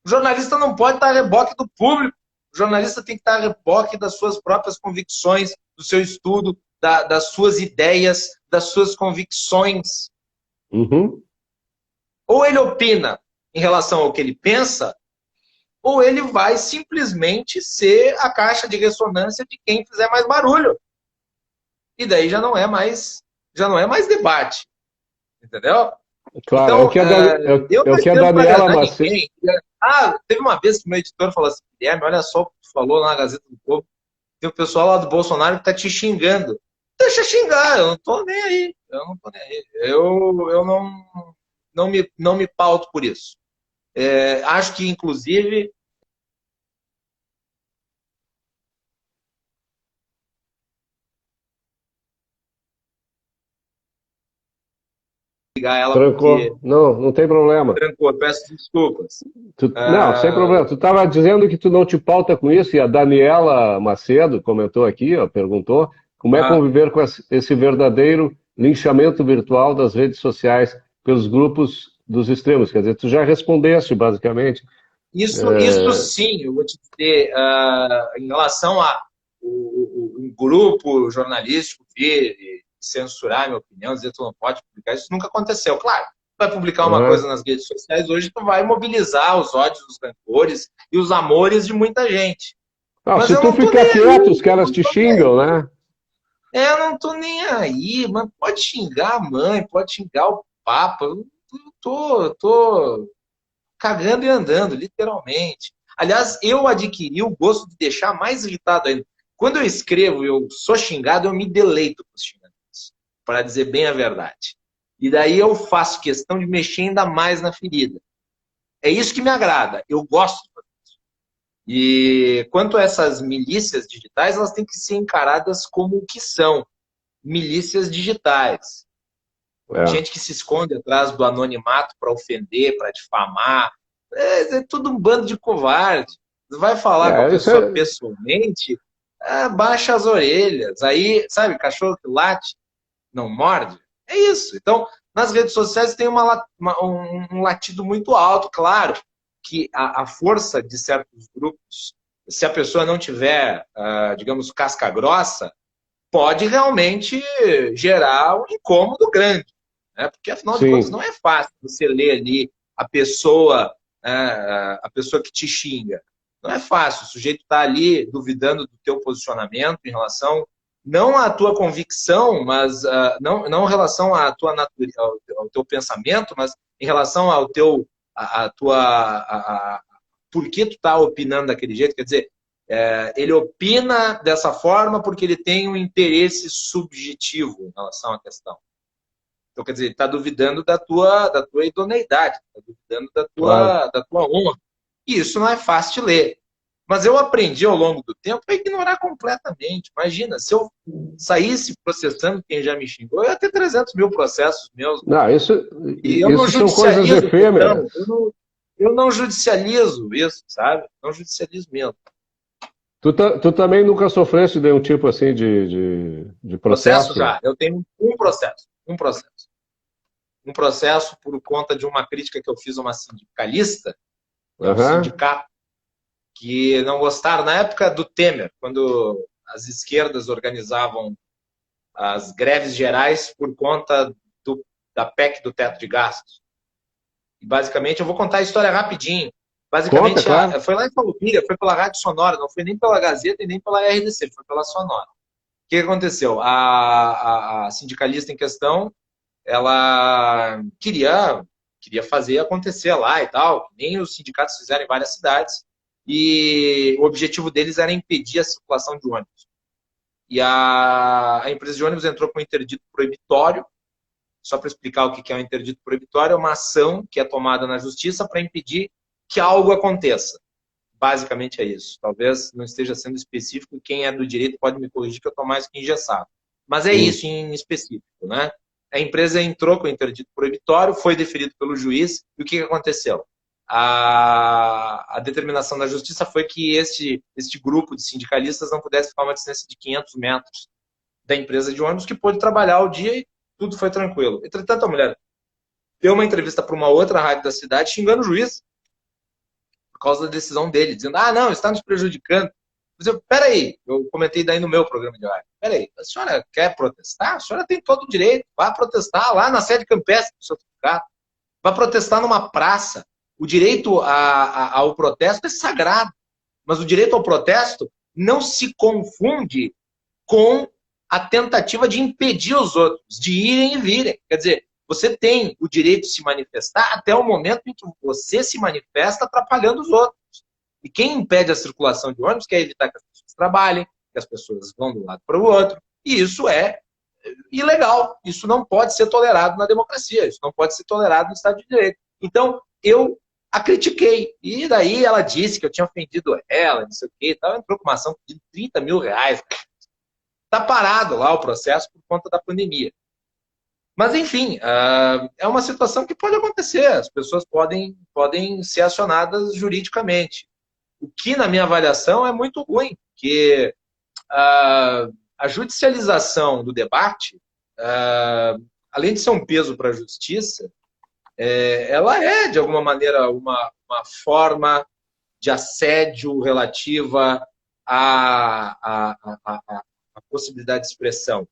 O jornalista não pode estar a reboque do público. O jornalista tem que estar a reboque das suas próprias convicções, do seu estudo, das suas ideias, das suas convicções. Uhum. Ou ele opina em relação ao que ele pensa, ou ele vai simplesmente ser a caixa de ressonância de quem fizer mais barulho. E daí já não é mais debate, entendeu? Claro, Então, eu é não o que a escrevo para Daniela agradar Macedo. ninguém. Teve uma vez que o meu editor falou assim, Guilherme, olha só o que tu falou lá na Gazeta do Povo, tem o pessoal lá do Bolsonaro que tá te xingando. Deixa xingar, eu não tô nem aí. Eu não tô nem aí. Eu não me pauto por isso. Acho que, inclusive, ligar ela porque Trancou. Não, não tem problema. trancou. Peço desculpas. Não, sem Ah, problema. Tu estava dizendo que tu não te pauta com isso, e a Daniela Macedo comentou aqui, ó, perguntou, como é ah, conviver com esse verdadeiro linchamento virtual das redes sociais pelos grupos dos extremos. Quer dizer, tu já respondeste, basicamente. isso sim, eu vou te dizer, em relação a um grupo jornalístico vir e censurar a minha opinião, dizer que tu não pode publicar, isso nunca aconteceu. Claro, tu vai publicar uma Aham. coisa nas redes sociais, hoje tu vai mobilizar os ódios, os rancores e os amores de muita gente. Ah, Mas se eu tu não tô ficar nem quieto, os aí, eu caras não te tô nem aí. xingam, né? Eu não tô nem aí, mas pode xingar a mãe, pode xingar o Papa, eu tô cagando e andando, literalmente. Aliás, eu adquiri o gosto de deixar mais irritado ainda. Quando eu escrevo e eu sou xingado, eu me deleito com os xingamentos, para dizer bem a verdade. E daí eu faço questão de mexer ainda mais na ferida. É isso que me agrada, eu gosto. E quanto a essas milícias digitais, elas têm que ser encaradas como o que são, milícias digitais. É. Gente que se esconde atrás do anonimato para ofender, para difamar. É tudo um bando de covarde. Vai falar com a Isso pessoa é. pessoalmente, baixa as orelhas. Aí, sabe, cachorro que late, não morde. É isso. Então, nas redes sociais tem um latido muito alto, claro, que a força de certos grupos, se a pessoa não tiver, digamos, casca grossa, pode realmente gerar um incômodo grande, né? Porque afinal de contas Sim, não é fácil você ler ali a pessoa, a pessoa que te xinga. Não é fácil. O sujeito está ali duvidando do teu posicionamento em relação não à tua convicção, mas não em relação à tua natureza, ao teu pensamento, mas em relação ao teu a tua por que tu está opinando daquele jeito. Quer dizer, ele opina dessa forma porque ele tem um interesse subjetivo em relação à questão. Então, quer dizer, ele está duvidando da tua idoneidade, está duvidando claro. da tua honra. E isso não é fácil de ler. Mas eu aprendi ao longo do tempo a ignorar completamente. Imagina, se eu saísse processando quem já me xingou, eu ia ter 300 mil processos meus. Não, E eu não isso são coisas judicializo questão. efêmeras. Eu não judicializo isso, sabe? Não judicializo mesmo. Tu também nunca sofreste de um tipo assim de Processo processo? já. Eu tenho um processo. Um processo. Um processo por conta de uma crítica que eu fiz a uma sindicalista, né, um Aham. sindicato, que não gostaram na época do Temer, quando as esquerdas organizavam as greves gerais por conta da PEC do teto de gastos. E basicamente, eu vou contar a história rapidinho. Conta, Basicamente, claro. foi lá em Farroupilha, foi pela Rádio Sonora, não foi nem pela Gazeta e nem pela RDC, foi pela Sonora. O que aconteceu? A sindicalista em questão, ela queria fazer acontecer lá e tal, nem os sindicatos fizeram em várias cidades, e o objetivo deles era impedir a circulação de ônibus. E a empresa de ônibus entrou com um interdito proibitório. Só para explicar o que é um interdito proibitório, é uma ação que é tomada na justiça para impedir que algo aconteça. Basicamente é isso. Talvez não esteja sendo específico, quem é do direito pode me corrigir que eu estou mais que engessado. Mas é Hum. isso em específico, né? A empresa entrou com o interdito proibitório, foi deferido pelo juiz, e o que aconteceu? A determinação da justiça foi que este grupo de sindicalistas não pudesse ficar a uma distância de 500 metros da empresa de ônibus, que pôde trabalhar o dia e tudo foi tranquilo. Entretanto, a mulher deu uma entrevista para uma outra rádio da cidade xingando o juiz por causa da decisão dele, dizendo, não, está nos prejudicando. Eu, peraí, eu comentei daí no meu programa de rádio, peraí, a senhora quer protestar? A senhora tem todo o direito, vá protestar lá na sede campestre do seu sindicato, vá protestar numa praça, O direito ao protesto é sagrado, mas o direito ao protesto não se confunde com a tentativa de impedir os outros de irem e virem. Quer dizer, você tem o direito de se manifestar até o momento em que você se manifesta atrapalhando os outros. E quem impede a circulação de ônibus quer evitar que as pessoas trabalhem, que as pessoas vão de um lado para o outro, e isso é ilegal. Isso não pode ser tolerado na democracia, isso não pode ser tolerado no Estado de Direito. Então, eu a critiquei. E daí ela disse que eu tinha ofendido ela, não sei o quê, entrou com uma ação de 30 mil reais. Está parado lá o processo por conta da pandemia. Mas, enfim, é uma situação que pode acontecer. As pessoas podem ser acionadas juridicamente. O que, na minha avaliação, é muito ruim, porque a judicialização do debate, além de ser um peso para a justiça, ela é, de alguma maneira, uma forma de assédio relativa à possibilidade de expressão.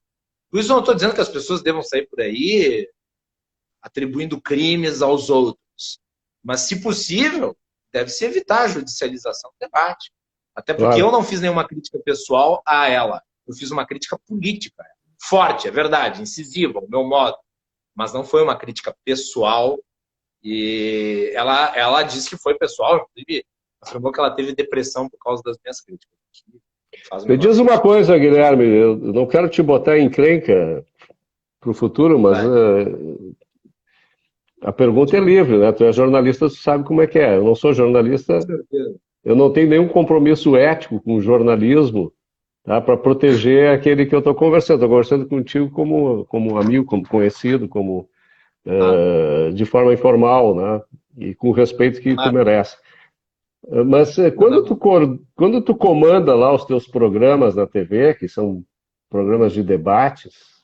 Por isso eu não estou dizendo que as pessoas devam sair por aí atribuindo crimes aos outros. Mas, se possível, deve-se evitar a judicialização do debate. Até porque eu não fiz nenhuma crítica pessoal a ela. Eu fiz uma crítica política. Forte, é verdade, incisiva, o meu modo. Mas não foi uma crítica pessoal. E ela disse que foi pessoal, inclusive afirmou que ela teve depressão por causa das minhas críticas. Me diz uma coisa, Guilherme, eu não quero te botar em encrenca para o futuro, mas a pergunta é livre, né? Tu é jornalista, tu sabe como é que é. Eu não sou jornalista, eu não tenho nenhum compromisso ético com o jornalismo, tá? Para proteger aquele que eu estou conversando. Estou conversando contigo como amigo, como conhecido, de forma informal, né? E com o respeito que tu merece. Mas quando tu comanda lá os teus programas na TV, que são programas de debates,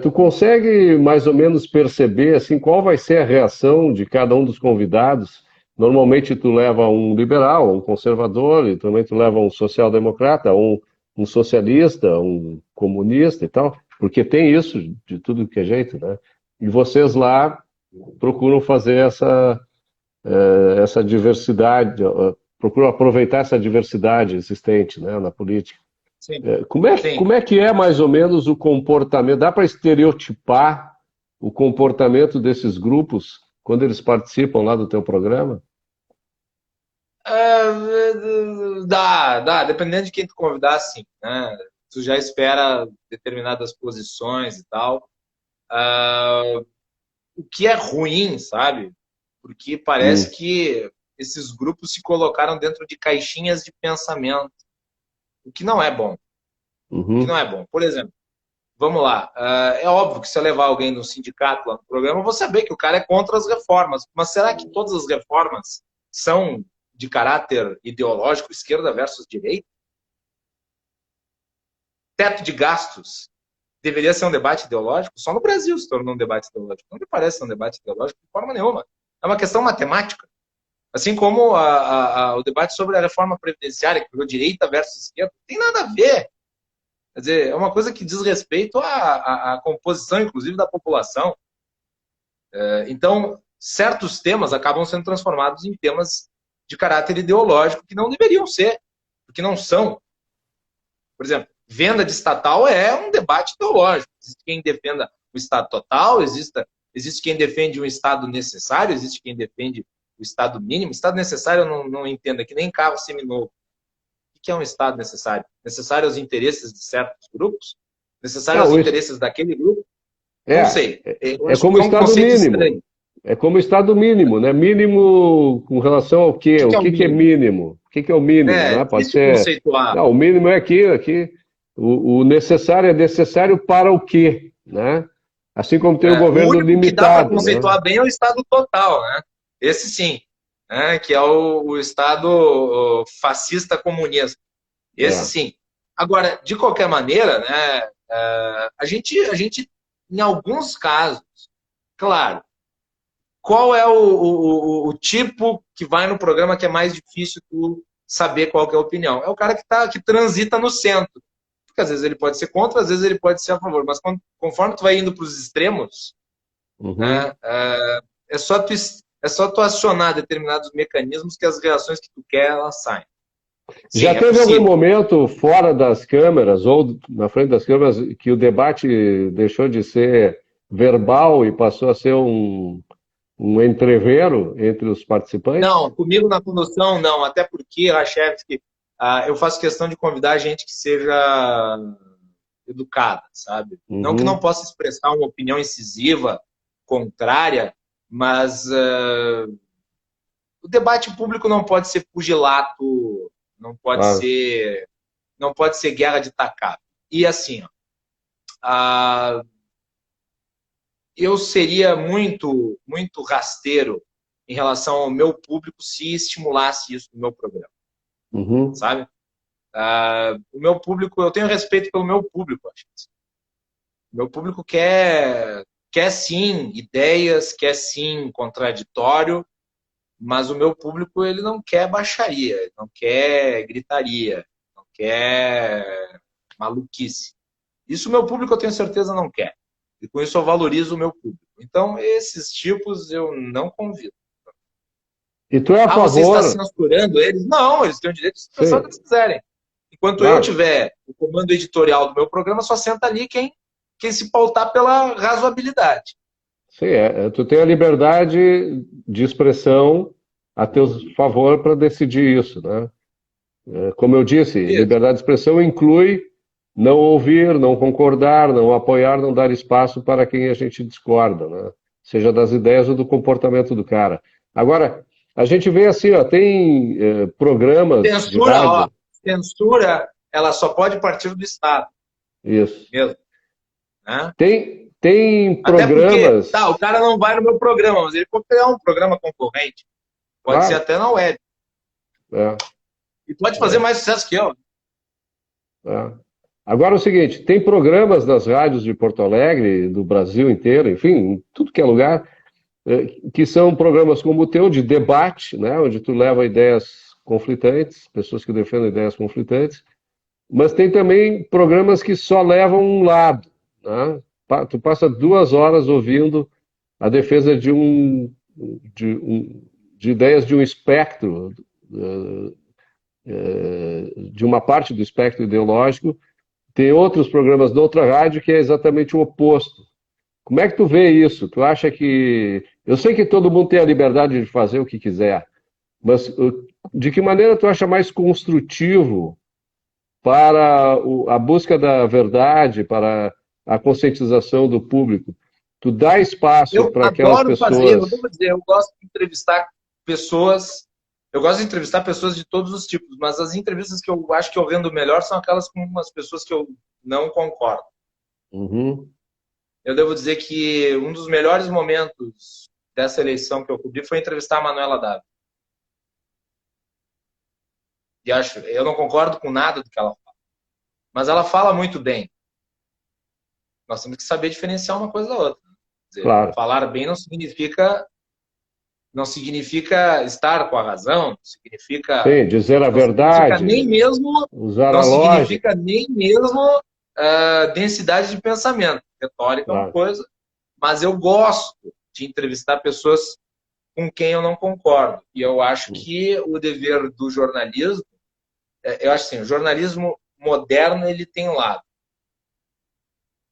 tu consegue mais ou menos perceber assim, qual vai ser a reação de cada um dos convidados? Normalmente tu leva um liberal, um conservador, e também tu leva um social-democrata, um socialista, um comunista e tal, porque tem isso de tudo que é jeito, né? E vocês lá procuram fazer essa diversidade, procuram aproveitar essa diversidade existente, né, na política. Sim. Como é que é mais ou menos o comportamento? Dá para estereotipar o comportamento desses grupos quando eles participam lá do teu programa? Dá, dependendo de quem tu convidar, sim, né? Tu já espera determinadas posições e tal. O que é ruim, sabe? Porque parece que esses grupos se colocaram dentro de caixinhas de pensamento, o que não é bom. O que não é bom. Por exemplo, vamos lá, é óbvio que se eu levar alguém no sindicato lá no programa, eu vou saber que o cara é contra as reformas. Mas será que todas as reformas são de caráter ideológico, esquerda versus direita? Teto de gastos deveria ser um debate ideológico? Só no Brasil se tornou um debate ideológico. Não me parece ser um debate ideológico de forma nenhuma. É uma questão matemática. Assim como o debate sobre a reforma previdenciária, que pegou direita versus esquerda, não tem nada a ver. Quer dizer, é uma coisa que diz respeito à composição, inclusive, da população. Então, certos temas acabam sendo transformados em temas de caráter ideológico que não deveriam ser, porque não são. Por exemplo, venda de estatal é um debate ideológico. Existe quem defenda o Estado total, existe quem defende um Estado necessário, existe quem defende o Estado mínimo. Estado necessário eu não entendo, é que nem carro seminovo. O que é um Estado necessário? Necessário aos interesses de certos grupos? Necessário aos interesses daquele grupo? Não sei. É como o Estado mínimo. Estranho. É como o Estado mínimo, né? Mínimo com relação ao quê? O que é mínimo? O que é o mínimo? Né? Pode ser. Conceituar. Não, o mínimo é aqui. O necessário é necessário para o quê? Né? Assim como tem o governo limitado. O que dá para conceituar bem é o Estado total, né? Esse sim, né? Que é o Estado fascista comunista. Esse sim. Agora, de qualquer maneira, né? A gente, em alguns casos, claro, qual é o tipo que vai no programa que é mais difícil tu saber qual que é a opinião? É o cara que transita no centro. Porque às vezes ele pode ser contra, às vezes ele pode ser a favor. Mas conforme tu vai indo para os extremos, né, é só tu É só tu acionar determinados mecanismos que as reações que tu quer, elas saem. Sim, Já é teve algum possível. momento fora das câmeras ou na frente das câmeras que o debate deixou de ser verbal e passou a ser um entrevero entre os participantes? Não, comigo na condução, não. Até porque, Rachevski, eu faço questão de convidar gente que seja educada, sabe? Não que não Uhum. possa expressar uma opinião incisiva, contrária, mas o debate público não pode ser pugilato, não pode Claro. ser, não pode ser guerra de tacape. E assim, ó, ah, eu seria muito rasteiro em relação ao meu público se estimulasse isso no meu programa, Uhum. sabe? O meu público, eu tenho respeito pelo meu público, acho. O meu público quer sim ideias, quer sim contraditório, mas o meu público ele não quer baixaria, ele não quer gritaria, não quer maluquice. Isso o meu público eu tenho certeza não quer. E com isso eu valorizo o meu público. Então, esses tipos eu não convido. E tu é a Você está favor? censurando eles? Não, eles têm o direito de se expressar o que Sim, eles quiserem. Enquanto eu claro. tiver o comando editorial do meu programa, só senta ali quem se pautar pela razoabilidade. Sim, tu tem a liberdade de expressão a teu favor para decidir isso, né? Como eu disse, Isso. liberdade de expressão inclui não ouvir, não concordar, não apoiar, não dar espaço para quem a gente discorda, né? Seja das ideias ou do comportamento do cara. Agora, a gente vê assim, ó, tem programas de Censura, ó, rádio, censura, ela só pode partir do Estado isso. mesmo, né? Tem Até porque, tá, programas, o cara não vai no meu programa, mas ele pode criar um programa concorrente, pode ser claro, até na web, é, e pode fazer é, mais sucesso que eu. é. Agora é o seguinte, tem programas das rádios de Porto Alegre, do Brasil inteiro, enfim, em tudo que é lugar, que são programas como o teu, de debate, né, onde tu leva ideias conflitantes, pessoas que defendem ideias conflitantes, mas tem também programas que só levam um lado, né? Tu passa 2 horas ouvindo a defesa de, de ideias de um espectro, de uma parte do espectro ideológico. Tem outros programas de outra rádio que é exatamente o oposto. Como é que tu vê isso? Tu acha que... Eu sei que todo mundo tem a liberdade de fazer o que quiser, mas de que maneira tu acha mais construtivo para a busca da verdade, para a conscientização do público? Tu dá espaço Eu para aquelas adoro fazer, eu pessoas... devo dizer, eu gosto de entrevistar pessoas, eu gosto de entrevistar pessoas de todos os tipos, mas as entrevistas que eu acho que eu rendo melhor são aquelas com umas pessoas que eu não concordo. Uhum. Eu devo dizer que um dos melhores momentos dessa eleição que eu cobri foi entrevistar a Manuela Dávila. E acho, eu não concordo com nada do que ela fala, mas ela fala muito bem. Nós temos que saber diferenciar uma coisa da outra. Quer dizer, Claro. falar bem não significa estar com a razão, Sim, dizer a não significa verdade, nem mesmo, usar não a lógica. significa nem mesmo densidade de pensamento. Retórica é uma Claro. coisa, mas eu gosto de entrevistar pessoas com quem eu não concordo. E eu acho que o dever do jornalismo, eu acho assim, o jornalismo moderno ele tem um lado.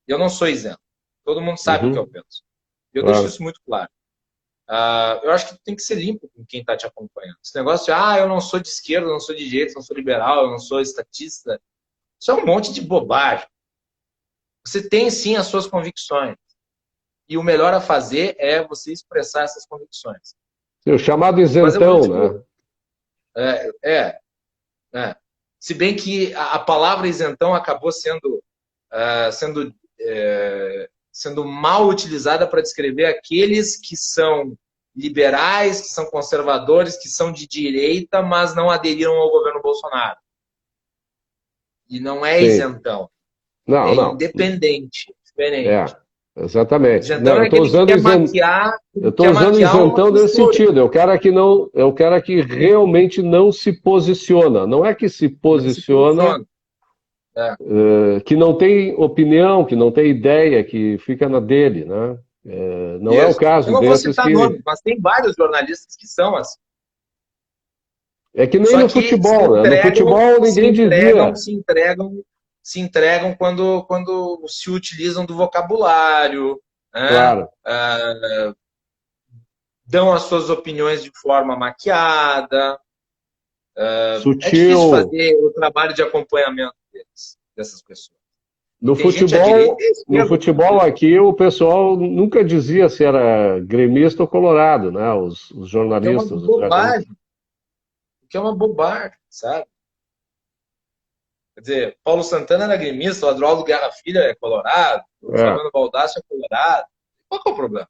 Eu não sou isento. Todo mundo sabe o que eu Uhum. penso. E eu deixo Claro. isso muito claro. Eu acho que tu tem que ser limpo com quem está te acompanhando. Esse negócio de, eu não sou de esquerda, eu não sou de direita, eu não sou liberal, eu não sou estatista. Isso é um monte de bobagem. Você tem sim as suas convicções. E o melhor a fazer é você expressar essas convicções. O chamado Mas eu isentão, digo, né? é, é, é. Se bem que a palavra isentão acabou sendo mal utilizada para descrever aqueles que são liberais, que são conservadores, que são de direita, mas não aderiram ao governo Bolsonaro. E não é Sim. isentão, Não, é não. independente, diferente. É, exatamente. Isentão Não, eu é estou aquele que usando quer maquiar, eu estou usando uma isentão nesse postura. sentido. É o cara que realmente não se posiciona. Não é que se Não se posiciona, posiciona. É. que não tem opinião, que não tem ideia, que fica na dele, né? Não é o Eu caso não vou desses citar que... nomes, mas tem vários jornalistas que são assim. É que nem Só no que futebol, né? No futebol ninguém dizia. se entregam quando se utilizam do vocabulário, né? Claro, Dão as suas opiniões de forma maquiada. É difícil sutil. fazer o trabalho de acompanhamento dessas pessoas. E No tem gente à direita e à no esquerda. futebol aqui, o pessoal nunca dizia se era gremista ou colorado, né? Os Que é uma jornalistas, os radialistas. bobagem. Que é uma bobagem, sabe? Quer dizer, Paulo Santana era gremista, o Adroaldo Guerra Filho é colorado, o É, Flamengo Baldasso é colorado. Qual que é o problema?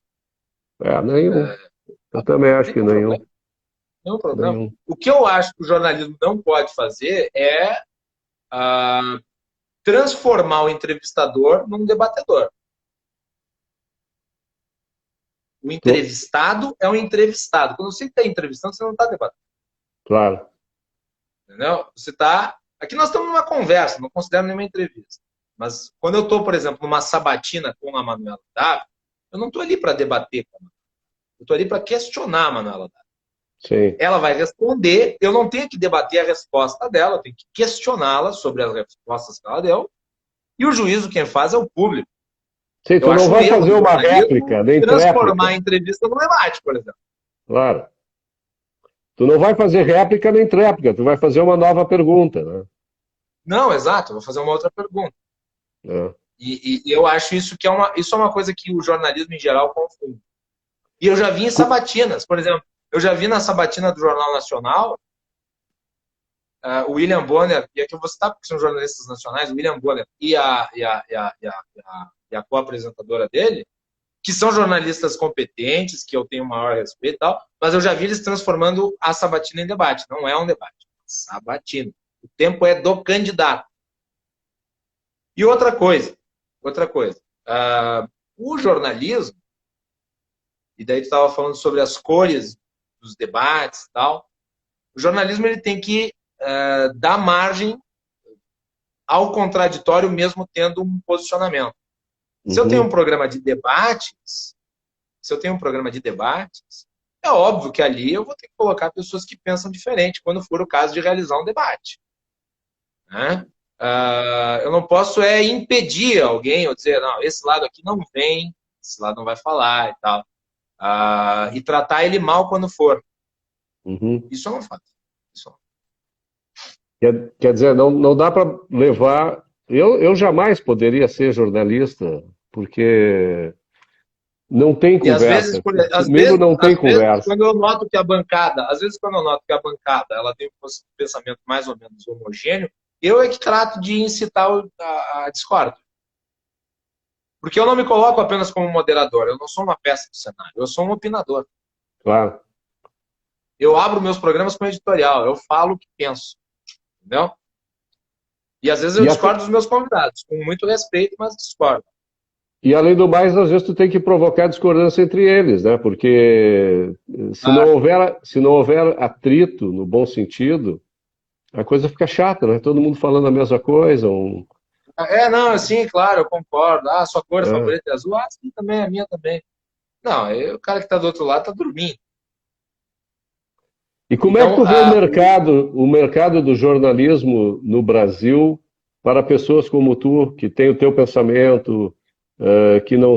nenhum. Eu também acho que Nenhum problema. nenhum. Nenhum problema. Nenhum. O que eu acho que o jornalismo não pode fazer é transformar o entrevistador num debatedor. O Tô- entrevistado é um entrevistado. Quando você está entrevistando, você não está debatendo. Claro. Entendeu? Você está. Aqui nós estamos numa conversa, não considero nenhuma entrevista. Mas quando eu estou, por exemplo, numa sabatina com a Manuela Dávila, eu não estou ali para debater com ela. Eu estou ali para questionar a Manuela Dávila. Sim. Ela vai responder, eu não tenho que debater a resposta dela, eu tenho que questioná-la sobre as respostas que ela deu. E o juízo quem faz é o público. Sim, Eu tu não acho um vai erro fazer do uma jornalismo réplica, nem transformar a tréplica. entrevista num debate, por exemplo. Claro. Tu não vai fazer réplica nem tréplica, tu vai fazer uma nova pergunta, né? Não, exato, vou fazer uma outra pergunta. É. E eu acho isso é uma coisa que o jornalismo em geral confunde. E eu já vi em sabatinas, por exemplo, eu já vi na sabatina do Jornal Nacional, o William Bonner, e aqui eu vou citar porque são jornalistas nacionais, o William Bonner e a co-apresentadora dele, que são jornalistas competentes, que eu tenho o maior respeito e tal, mas eu já vi eles transformando a sabatina em debate. Não é um debate, é uma sabatina. O tempo é do candidato. E outra coisa, o jornalismo, e daí tu estava falando sobre as cores dos debates e tal, o jornalismo ele tem que dar margem ao contraditório mesmo tendo um posicionamento. Se eu tenho um Uhum. programa de debates, é óbvio que ali eu vou ter que colocar pessoas que pensam diferente quando for o caso de realizar um debate. Né? Eu não posso impedir alguém ou dizer, não, esse lado aqui não vem, esse lado não vai falar e tal. E tratar ele mal quando for. Uhum. Isso eu não faço. Quer dizer, não dá para levar. Eu jamais poderia ser jornalista, porque não tem E às vezes, conversa. Comigo não tem conversa. quando eu noto que a bancada, ela tem um pensamento mais ou menos homogêneo, eu é que trato de incitar a discórdia. Porque eu não me coloco apenas como moderador, eu não sou uma peça do cenário, eu sou um opinador. Claro. Eu abro meus programas com editorial, eu falo o que penso. Entendeu? E às vezes eu E, até- discordo dos meus convidados, com muito respeito, mas discordo. e além do mais, às vezes tu tem que provocar discordância entre eles, né? Porque Ah, se não houver atrito, no bom sentido, a coisa fica chata, né? Todo mundo falando a mesma coisa. não, sim, claro, eu concordo. Sua cor É. favorita é azul? Sim, também, a minha também. Não, o cara que está do outro lado está dormindo. E como é que Então, tu vê o mercado do jornalismo no Brasil para pessoas como tu, que têm o teu pensamento, que não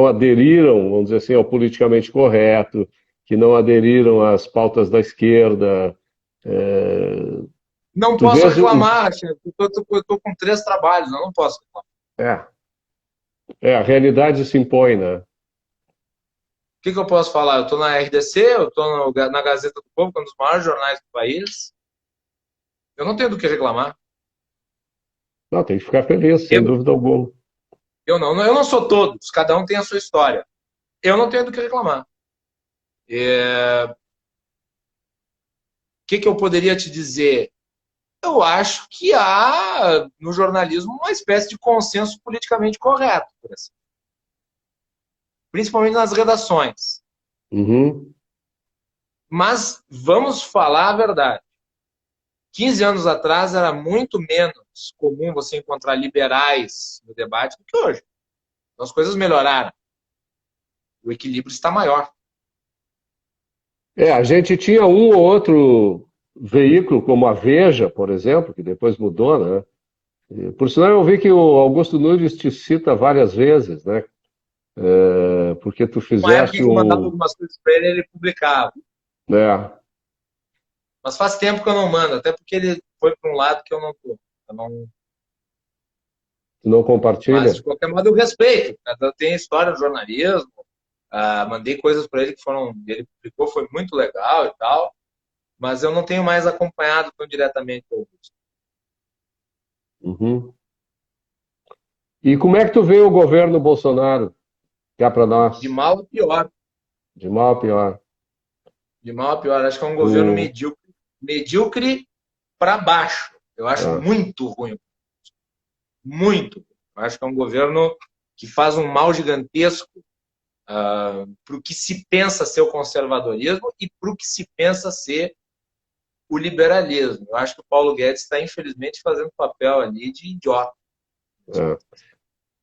aderiram, vamos dizer assim, ao politicamente correto, que não aderiram às pautas da esquerda. eh, não Tu posso vês reclamar, chefe. Eu tô com 3 trabalhos, eu não posso reclamar. é, a realidade se impõe, né? O que eu posso falar? Eu estou na RDC, eu estou na Gazeta do Povo, que é um dos maiores jornais do país. Eu não tenho do que reclamar. Não, tem que ficar feliz, sem Eu, dúvida alguma. eu não sou todos, cada um tem a sua história. Eu não tenho do que reclamar. O que eu poderia te dizer? Eu acho que há no jornalismo uma espécie de consenso politicamente correto, por assim. Principalmente nas redações. Uhum. Mas vamos falar a verdade. 15 anos atrás era muito menos comum você encontrar liberais no debate do que hoje. Então, as coisas melhoraram. O equilíbrio está maior. A gente tinha um ou outro veículo, como a Veja, por exemplo, que depois mudou, né? Por sinal, eu vi que o Augusto Nunes te cita várias vezes, né? Porque tu Uma época fizeste que eu mandava um. algumas coisas para ele, ele publicava. Né, Mas faz tempo que eu não mando, até porque ele foi para um lado que eu não tô. Eu não... tu não Mas, compartilha? de qualquer modo, eu respeito. Eu tenho história no jornalismo, mandei coisas para ele que ele publicou, foi muito legal e tal, mas eu não tenho mais acompanhado tão diretamente o Augusto. Uhum. E como é que tu vê o governo Bolsonaro? Cá para De nós, mal a pior. de mal a pior. De mal a pior. Acho que é um governo O, medíocre. Medíocre para baixo. Eu acho ah, muito ruim. Muito. Eu acho que é um governo que faz um mal gigantesco para o que se pensa ser o conservadorismo e para o que se pensa ser o liberalismo. Eu acho que o Paulo Guedes está, infelizmente, fazendo papel ali de idiota. ah.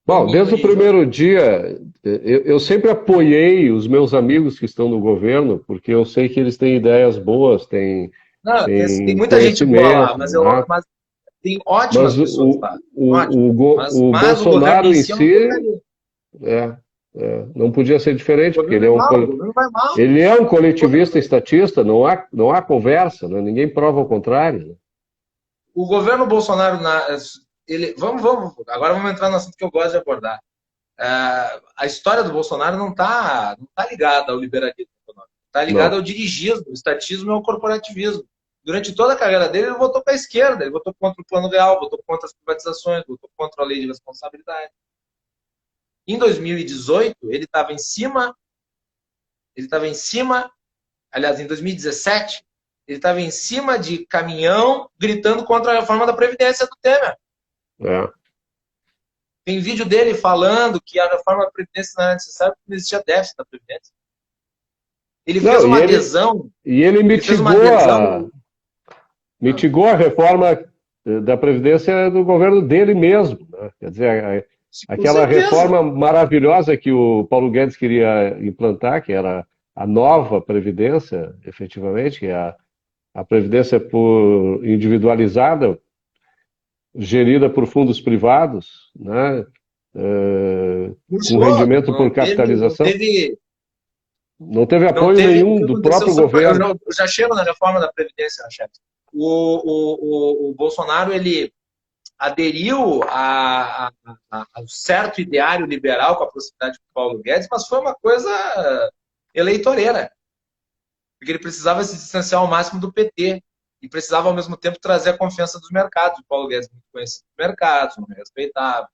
No Bom, mínimo desde o de idiota. primeiro dia, eu sempre apoiei os meus amigos que estão no governo, porque eu sei que eles têm ideias boas, Não, tem têm muita gente boa lá, conhecimento, mas, né? mas tem ótimas Mas pessoas lá. Ótimas. o Mas o governo Bolsonaro em em si eu não si tocaria. é, não podia ser diferente, O porque governo vai mal, o governo vai mal. ele é um O governo, coletivista estatista, não há conversa, né? Ninguém prova o contrário, né? o governo Bolsonaro, agora vamos entrar no assunto que eu gosto de abordar. A história do Bolsonaro não tá ligada ao liberalismo econômico, está ligada Não. ao dirigismo, o estatismo e ao corporativismo. Durante toda a carreira dele, ele votou para a esquerda, ele votou contra o Plano Real, votou contra as privatizações, votou contra a lei de responsabilidade. Em 2018, aliás, em 2017, ele estava em cima de caminhão gritando contra a reforma da Previdência do Temer. É. Tem vídeo dele falando que a reforma da Previdência não era necessária porque não existia déficit da Previdência. Ele fez Não, uma adesão. ele Ele fez uma adesão. mitigou a reforma da Previdência do governo dele mesmo, né? Quer dizer, Com aquela certeza. reforma maravilhosa que o Paulo Guedes queria implantar, que era a nova Previdência, efetivamente, que é a Previdência individualizada, gerida por fundos privados, né? Com Puxou. rendimento por Não capitalização. teve. Não teve Não apoio teve. O nenhum que do aconteceu? próprio governo. Eu já chego na reforma da Previdência, chefe. O Bolsonaro, ele aderiu a certo ideário liberal com a proximidade com o Paulo Guedes, mas foi uma coisa eleitoreira. Porque ele precisava se distanciar ao máximo do PT e precisava, ao mesmo tempo, trazer a confiança dos mercados. O Paulo Guedes, muito conhecido dos mercados, não respeitava.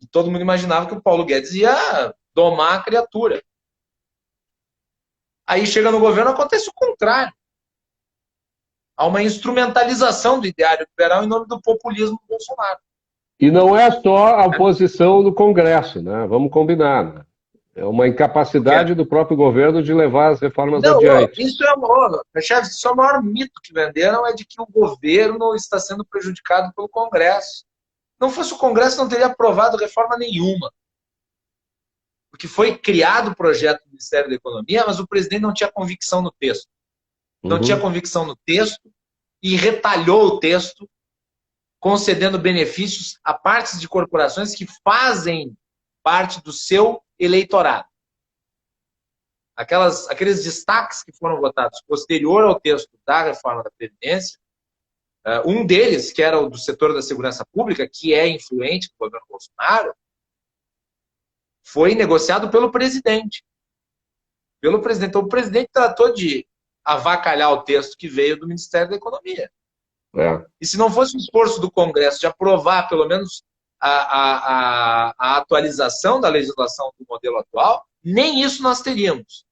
E todo mundo imaginava que o Paulo Guedes ia domar a criatura. Aí chega no governo, acontece o contrário. Há uma instrumentalização do ideário liberal em nome do populismo do Bolsonaro. E não é só a oposição do Congresso, né? Vamos combinar, né? É uma incapacidade do próprio governo de levar as reformas Não, adiante. isso é o maior mito que venderam, é de que o governo está sendo prejudicado pelo Congresso. Não fosse o Congresso, não teria aprovado reforma nenhuma. Porque foi criado o projeto do Ministério da Economia, mas o presidente não tinha convicção no texto. Não tinha convicção no texto e retalhou o texto, concedendo benefícios a partes de corporações que fazem parte do seu eleitorado. Aqueles destaques que foram votados posterior ao texto da reforma da Previdência, um deles, que era o do setor da segurança pública, que é influente no governo Bolsonaro, foi negociado pelo presidente. Então, o presidente tratou de avacalhar o texto que veio do Ministério da Economia. É. E se não fosse o esforço do Congresso de aprovar, pelo menos, a atualização da legislação do modelo atual, nem isso nós teríamos.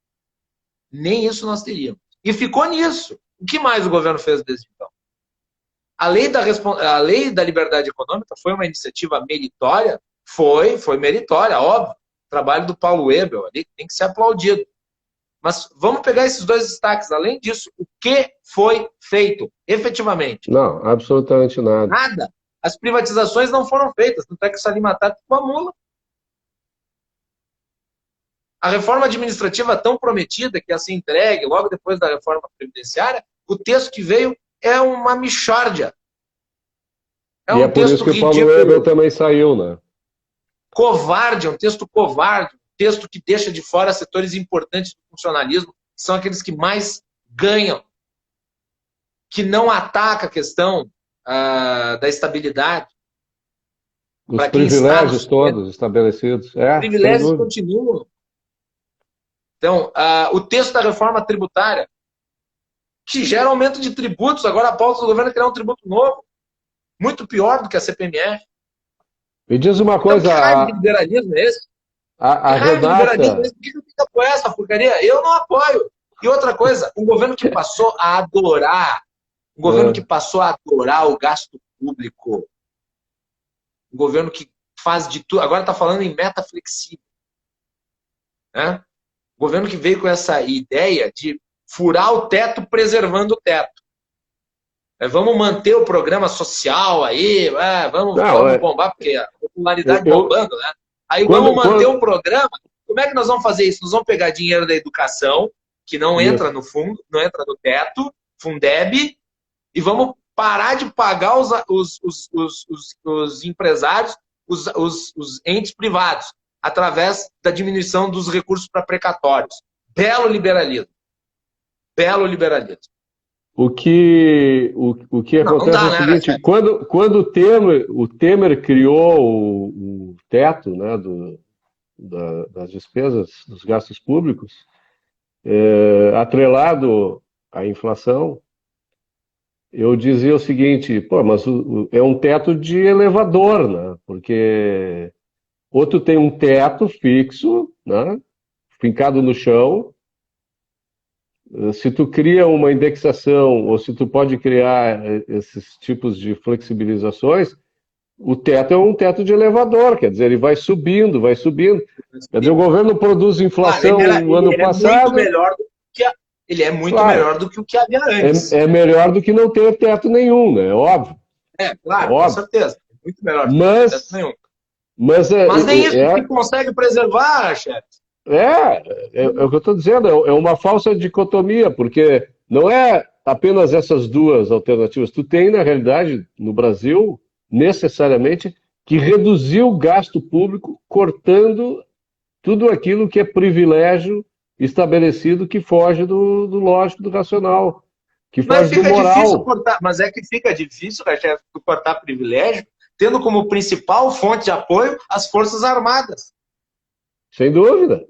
Nem isso nós teríamos. E ficou nisso. O que mais o governo fez desde então? A lei da liberdade econômica foi uma iniciativa meritória? Foi meritória, óbvio. O trabalho do Paulo Webel ali tem que ser aplaudido. Mas vamos pegar esses dois destaques. Além disso, o que foi feito efetivamente? Não, absolutamente nada. Nada. As privatizações não foram feitas, tanto é que o Salim Matar ficou uma mula. A reforma administrativa tão prometida, que ia ser entregue logo depois da reforma previdenciária, o texto que veio é uma mixórdia. É um por isso que ridículo, o Paulo Weber também saiu, né? Covarde, é um texto covarde, um texto que deixa de fora setores importantes do funcionalismo, que são aqueles que mais ganham, que não ataca a questão da estabilidade. Os privilégios todos estabelecidos. Os privilégios continuam. Então, o texto da reforma tributária, que gera aumento de tributos, agora a pauta do governo é criar um tributo novo, muito pior do que a CPMF. Me diz uma coisa... Então, que raiva de liberalismo é esse? A Renata... Por que você apoia essa porcaria? Eu não apoio. E outra coisa, um governo que passou a adorar, o gasto público, um governo que faz de tudo, agora está falando em meta flexível, né? Um governo que veio com essa ideia de furar o teto preservando o teto. Vamos manter o programa social aí, vamos bombar, porque a popularidade bombando, né? Aí vamos manter o programa. Como é que nós vamos fazer isso? Nós vamos pegar dinheiro da educação, que não entra no fundo, não entra no teto, Fundeb, e vamos parar de pagar os empresários, os entes privados, através da diminuição dos recursos para precatórios. Belo liberalismo. Belo liberalismo. O que acontece é o seguinte, quando o Temer criou o teto, né, das despesas, dos gastos públicos, atrelado à inflação, eu dizia o seguinte, mas é um teto de elevador, né, porque ou tu tem um teto fixo, né, fincado no chão. Se tu cria uma indexação, ou se tu pode criar esses tipos de flexibilizações, o teto é um teto de elevador, quer dizer, ele vai subindo, vai subindo. Quer dizer, o governo produz inflação no ano passado... Ele é muito melhor do que o que havia antes. É melhor do que não ter teto nenhum, né? É óbvio. Claro, com certeza. Muito melhor do que não ter teto nenhum. Mas nem isso que consegue preservar, chefe. É o que eu estou dizendo, é uma falsa dicotomia, porque não é apenas essas duas alternativas. Tu tem, na realidade, no Brasil, necessariamente, que reduzir o gasto público cortando tudo aquilo que é privilégio estabelecido que foge do lógico, do racional, que foge do moral. Mas é que fica difícil, chefe, cortar privilégio, tendo como principal fonte de apoio as Forças Armadas. Sem dúvida.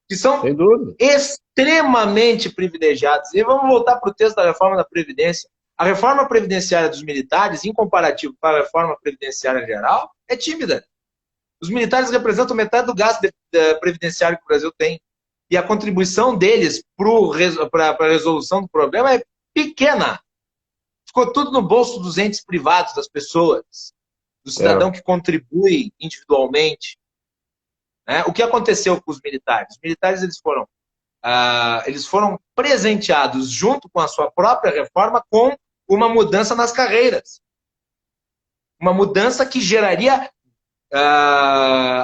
Que são extremamente privilegiados. E vamos voltar para o texto da reforma da Previdência. A reforma previdenciária dos militares, em comparativo com a reforma previdenciária geral, é tímida. Os militares representam metade do gasto previdenciário que o Brasil tem. E a contribuição deles para a resolução do problema é pequena. Ficou tudo no bolso dos entes privados, das pessoas, do cidadão que contribui individualmente. O que aconteceu com os militares? Os militares eles foram presenteados, junto com a sua própria reforma, com uma mudança nas carreiras. Uma mudança que geraria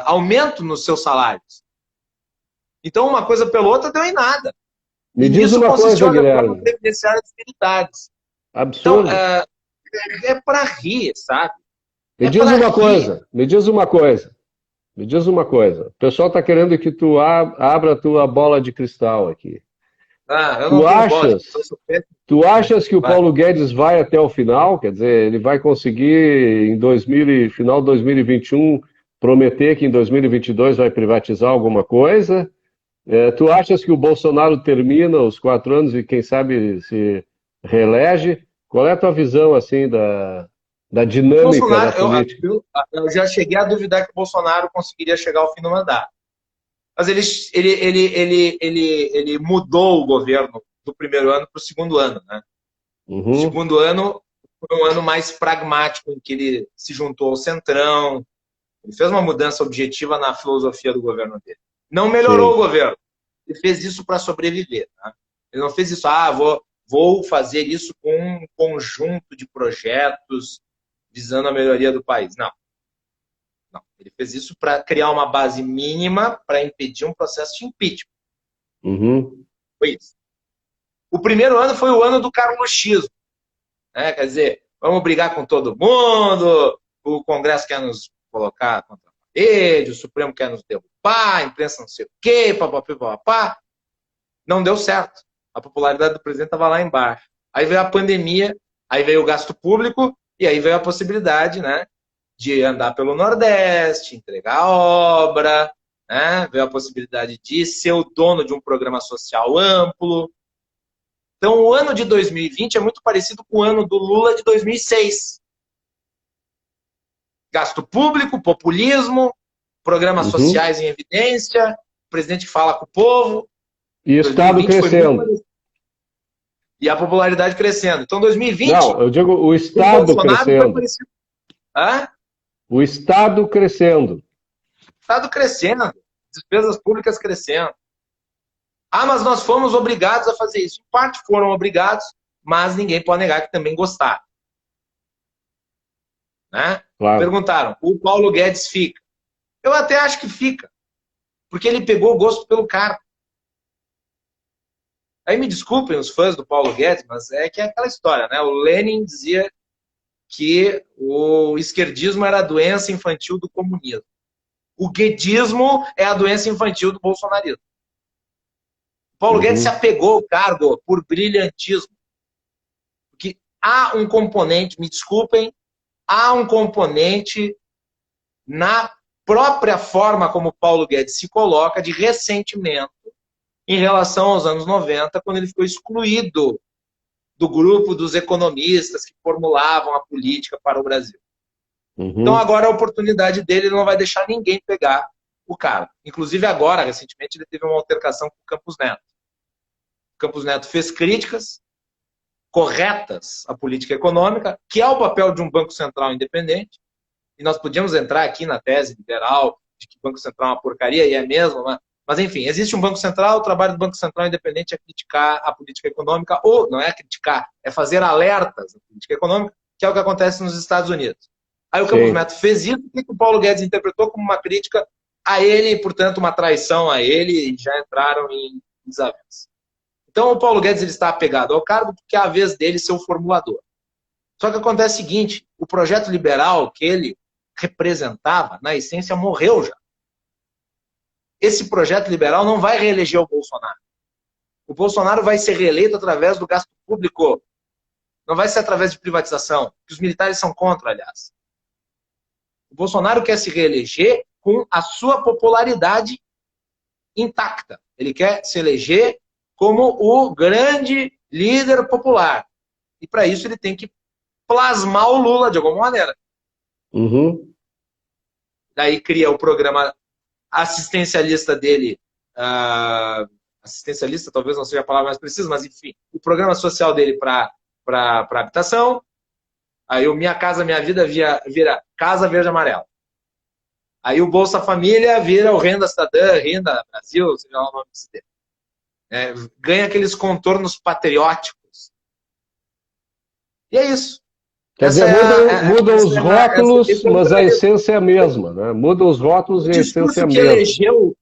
aumento nos seus salários. Então, uma coisa pela outra deu em nada. Me diz uma coisa, Guilherme. A reforma previdenciária dos militares. Absurdo. Então, é para rir, sabe? Me diz uma coisa. O pessoal está querendo que tu abra a tua bola de cristal aqui. Eu não tenho bola. Tu achas que o Paulo Guedes vai até o final? Quer dizer, ele vai conseguir, final de 2021, prometer que em 2022 vai privatizar alguma coisa? Tu achas que o Bolsonaro termina os 4 anos e, quem sabe, se reelege? Qual é a tua visão, assim, da dinâmica da política? Eu já cheguei a duvidar que o Bolsonaro conseguiria chegar ao fim do mandato. Mas ele mudou o governo do primeiro ano para o segundo ano, né? O segundo ano foi um ano mais pragmático, em que ele se juntou ao Centrão, ele fez uma mudança objetiva na filosofia do governo dele. Não melhorou o governo. Ele fez isso para sobreviver. Tá? Ele não fez isso, vou fazer isso com um conjunto de projetos visando a melhoria do país. Não. Não. Ele fez isso para criar uma base mínima para impedir um processo de impeachment. Uhum. Foi isso. O primeiro ano foi o ano do carluxismo. Né? Quer dizer, vamos brigar com todo mundo, o Congresso quer nos colocar contra a parede, o Supremo quer nos derrubar, a imprensa não sei o quê, papapá. Não deu certo. A popularidade do presidente estava lá embaixo. Aí veio a pandemia, aí veio o gasto público, e aí veio a possibilidade, né, de andar pelo Nordeste, entregar a obra, né, veio a possibilidade de ser o dono de um programa social amplo. Então, o ano de 2020 é muito parecido com o ano do Lula de 2006. Gasto público, populismo, programas sociais em evidência, o presidente fala com o povo. E o Estado crescendo. E a popularidade crescendo. Então, 2020... Não, eu digo o Estado crescendo. Hã? O Estado crescendo. Estado crescendo. Despesas públicas crescendo. Ah, mas nós fomos obrigados a fazer isso. Em parte foram obrigados, mas ninguém pode negar que também gostaram. Né? Claro. Perguntaram, o Paulo Guedes fica? Eu até acho que fica. Porque ele pegou o gosto pelo cargo. Aí me desculpem os fãs do Paulo Guedes, mas é que é aquela história, né? O Lenin dizia que o esquerdismo era a doença infantil do comunismo. O guedismo é a doença infantil do bolsonarismo. O Paulo Guedes se apegou ao cargo por brilhantismo. Porque há um componente, me desculpem, há um componente na própria forma como o Paulo Guedes se coloca de ressentimento em relação aos anos 90, quando ele ficou excluído do grupo dos economistas que formulavam a política para o Brasil. Então agora a oportunidade dele, ele não vai deixar ninguém pegar o cargo. Inclusive agora, recentemente, ele teve uma altercação com o Campos Neto. O Campos Neto fez críticas corretas à política econômica, que é o papel de um Banco Central independente, e nós podíamos entrar aqui na tese liberal de que o Banco Central é uma porcaria, e é mesmo, mas enfim, existe um Banco Central, o trabalho do Banco Central independente é criticar a política econômica, ou não é criticar, é fazer alertas à política econômica, que é o que acontece nos Estados Unidos. Aí o Campos Neto fez isso, e o Paulo Guedes interpretou como uma crítica a ele, e, portanto, uma traição a ele, e já entraram em desavença. Então o Paulo Guedes ele está apegado ao cargo porque é a vez dele ser o formulador. Só que acontece o seguinte, o projeto liberal que ele representava, na essência, morreu já. Esse projeto liberal não vai reeleger o Bolsonaro. O Bolsonaro vai ser reeleito através do gasto público. Não vai ser através de privatização, que os militares são contra, aliás. O Bolsonaro quer se reeleger com a sua popularidade intacta. Ele quer se eleger como o grande líder popular. E para isso ele tem que plasmar o Lula de alguma maneira. Daí cria o programa assistencialista dele, assistencialista talvez não seja a palavra mais precisa, mas enfim, o programa social dele para habitação. Aí o Minha Casa Minha Vida vira Casa Verde Amarela. Aí o Bolsa Família vira o Renda Cidadã, Renda Brasil, seja lá o nome desse dele. Ganha aqueles contornos patrióticos. E é isso. Quer dizer, mudam os rótulos, mas a essência é a mesma, né? Mudam os rótulos e a essência é a mesma.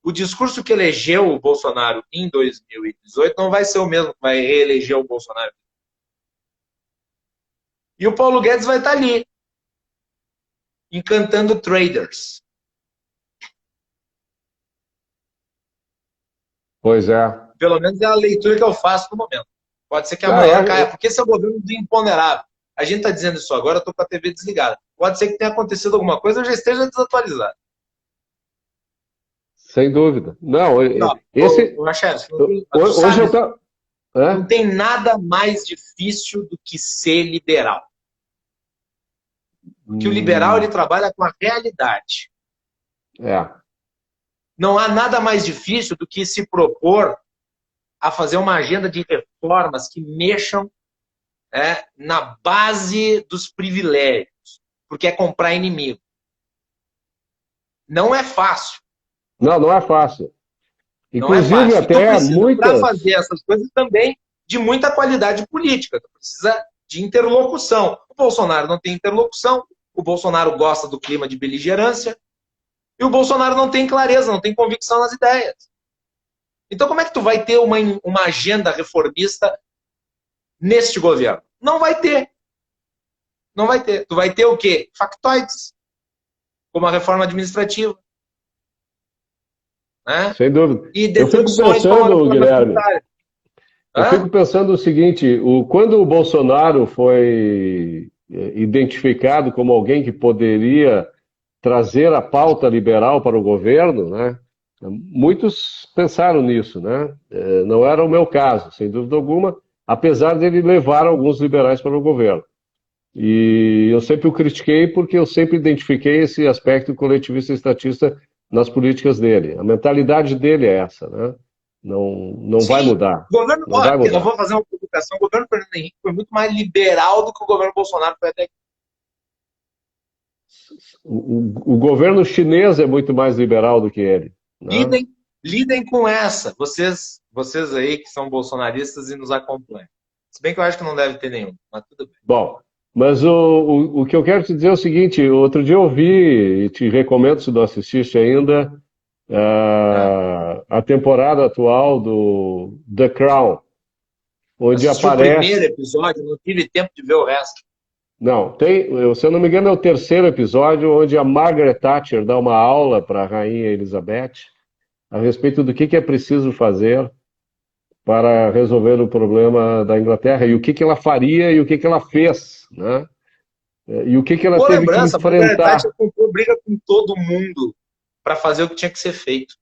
O discurso que elegeu o Bolsonaro em 2018 não vai ser o mesmo que vai reeleger o Bolsonaro. E o Paulo Guedes vai estar ali, encantando traders. Pois é. Pelo menos é a leitura que eu faço no momento. Pode ser que amanhã caia, porque esse é o governo do imponderável. A gente está dizendo isso agora, eu estou com a TV desligada. Pode ser que tenha acontecido alguma coisa, eu já esteja desatualizado. Sem dúvida. Não, não tem nada mais difícil do que ser liberal. Porque o liberal ele trabalha com a realidade. Não há nada mais difícil do que se propor a fazer uma agenda de reformas que mexam na base dos privilégios, porque é comprar inimigo. Não é fácil. Não é fácil. Inclusive, não é fácil. até muitas... Para fazer essas coisas também de muita qualidade política. Tu precisa de interlocução. O Bolsonaro não tem interlocução, o Bolsonaro gosta do clima de beligerância, e o Bolsonaro não tem clareza, não tem convicção nas ideias. Então como é que tu vai ter uma agenda reformista neste governo? Não vai ter. Não vai ter. Tu vai ter o quê? Factoides, como a reforma administrativa. Né? Sem dúvida. E Eu fico pensando, Guilherme, eu fico pensando o seguinte, quando o Bolsonaro foi identificado como alguém que poderia trazer a pauta liberal para o governo, né? Muitos pensaram nisso, né? Não era o meu caso, sem dúvida alguma, apesar de ele levar alguns liberais para o governo. E eu sempre o critiquei porque eu sempre identifiquei esse aspecto coletivista e estatista nas políticas dele. A mentalidade dele é essa, né? Não vai mudar. Não vai mudar. Eu vou fazer uma provocação. O governo Fernando Henrique foi muito mais liberal do que o governo Bolsonaro foi até aqui. O governo chinês é muito mais liberal do que ele. Né? Lidem com essa. Vocês aí que são bolsonaristas e nos acompanham. Se bem que eu acho que não deve ter nenhum, mas tudo bem. Bom, mas o que eu quero te dizer é o seguinte, outro dia eu vi, e te recomendo se não assististe ainda, a temporada atual do The Crown, onde aparece... o primeiro episódio, não tive tempo de ver o resto. Não, se eu não me engano é o terceiro episódio, onde a Margaret Thatcher dá uma aula para a Rainha Elizabeth a respeito do que é preciso fazer para resolver o problema da Inglaterra, e o que ela faria e o que ela fez, né? E o que ela teve que enfrentar. A Margaret Thatcher comprou briga com todo mundo para fazer o que tinha que ser feito.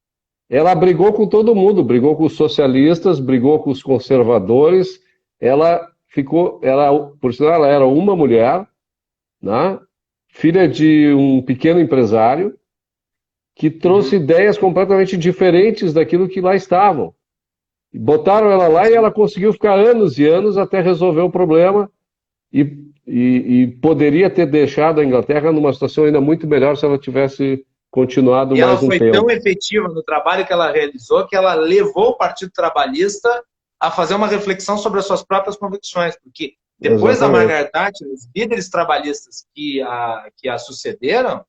Ela brigou com todo mundo, brigou com os socialistas, brigou com os conservadores, por sinal, ela era uma mulher, né? Filha de um pequeno empresário, que trouxe ideias completamente diferentes daquilo que lá estavam. Botaram ela lá e ela conseguiu ficar anos e anos até resolver o problema e poderia ter deixado a Inglaterra numa situação ainda muito melhor se ela tivesse continuado mais um tempo. E ela foi tão efetiva no trabalho que ela realizou que ela levou o Partido Trabalhista a fazer uma reflexão sobre as suas próprias convicções, porque depois da Margaret Thatcher, os líderes trabalhistas que a sucederam,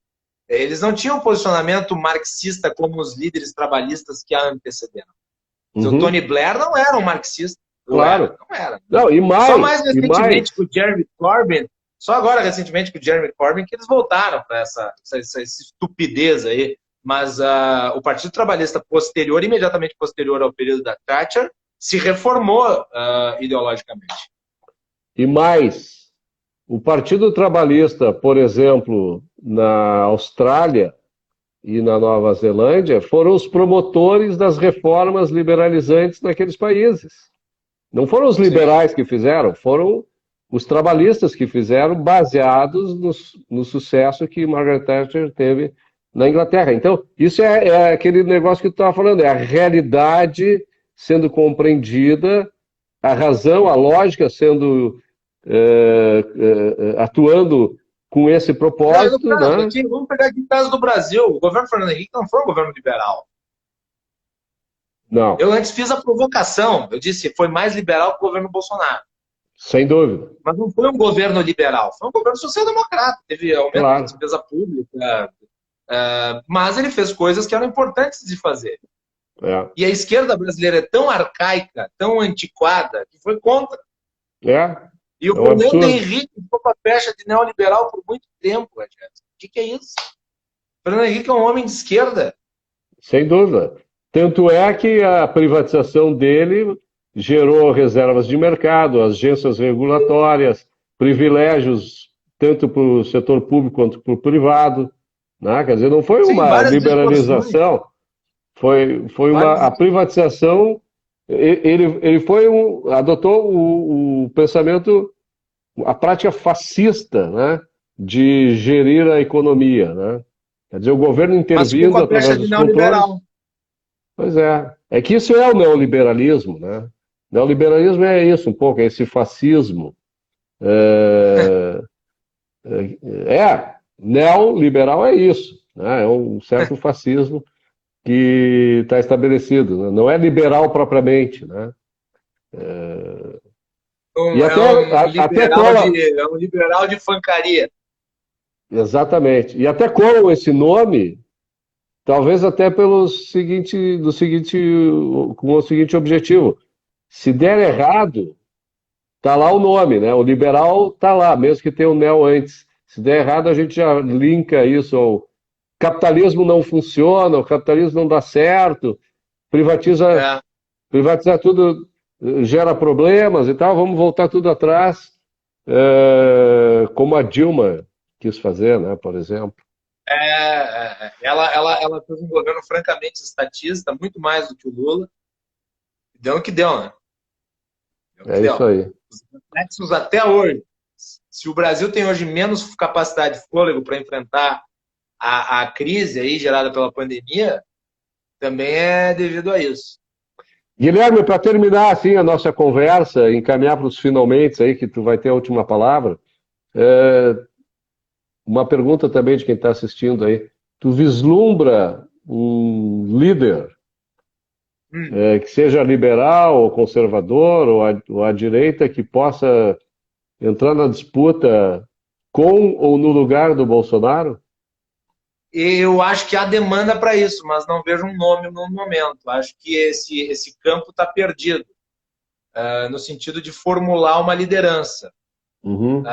eles não tinham um posicionamento marxista como os líderes trabalhistas que a antecederam. O Tony Blair não era um marxista. Claro. Não era. Não, e mais, só mais recentemente com o Jeremy Corbyn, só agora recentemente com o Jeremy Corbyn que eles voltaram para essa estupidez aí. Mas o Partido Trabalhista imediatamente posterior ao período da Thatcher, se reformou ideologicamente. E mais, o Partido Trabalhista, por exemplo, na Austrália e na Nova Zelândia, foram os promotores das reformas liberalizantes naqueles países. Não foram os liberais que fizeram, foram os trabalhistas que fizeram, baseados no sucesso que Margaret Thatcher teve na Inglaterra. Então, isso é aquele negócio que tu estava falando, é a realidade sendo compreendida, a razão, a lógica sendo atuando com esse propósito. Vamos pegar aqui o caso do Brasil. O governo Fernando Henrique não foi um governo liberal. Não. Eu antes fiz a provocação. Eu disse que foi mais liberal que o governo Bolsonaro. Sem dúvida. Mas não foi um governo liberal. Foi um governo social-democrata. Teve aumento da despesa pública. Mas ele fez coisas que eram importantes de fazer. E a esquerda brasileira é tão arcaica, tão antiquada, que foi contra. E o Fernando Henrique ficou com a pecha de neoliberal por muito tempo. O que é isso? O Fernando Henrique é um homem de esquerda. Sem dúvida. Tanto é que a privatização dele gerou reservas de mercado, agências regulatórias, privilégios tanto para o setor público quanto para o privado. Né? Quer dizer, não foi uma liberalização, a privatização. Ele adotou o pensamento, a prática fascista, né, de gerir a economia, né? Quer dizer, o governo intervindo através dos controles. Pois é que isso é o neoliberalismo, né? Neoliberalismo é isso um pouco, é esse fascismo. Neoliberal é isso, né? É um certo fascismo que está estabelecido, né? Não é liberal propriamente, né? E É até cola. é um liberal de fancaria. Exatamente. E até colam esse nome, talvez até com o seguinte objetivo. Se der errado, tá lá o nome, né? O liberal tá lá, mesmo que tenha o neo antes. Se der errado, a gente já linka isso ao capitalismo não funciona, o capitalismo não dá certo, privatiza, É. privatizar tudo gera problemas e tal, vamos voltar tudo atrás, como a Dilma quis fazer, né, por exemplo. Ela fez um governo francamente estatista, muito mais do que o Lula. Deu o que deu, né? Deu o que É isso deu. aí. Os reflexos até hoje. Se o Brasil tem hoje menos capacidade de fôlego para enfrentar a crise aí gerada pela pandemia, também é devido a isso. Guilherme, para terminar assim a nossa conversa, encaminhar para os finalmente aí, que tu vai ter a última palavra, uma pergunta também de quem está assistindo aí. Tu vislumbra um líder que seja liberal ou conservador ou à direita que possa entrar na disputa com ou no lugar do Bolsonaro? Eu acho que há demanda para isso, mas não vejo um nome no momento. Acho que esse campo está perdido, no sentido de formular uma liderança. Uhum.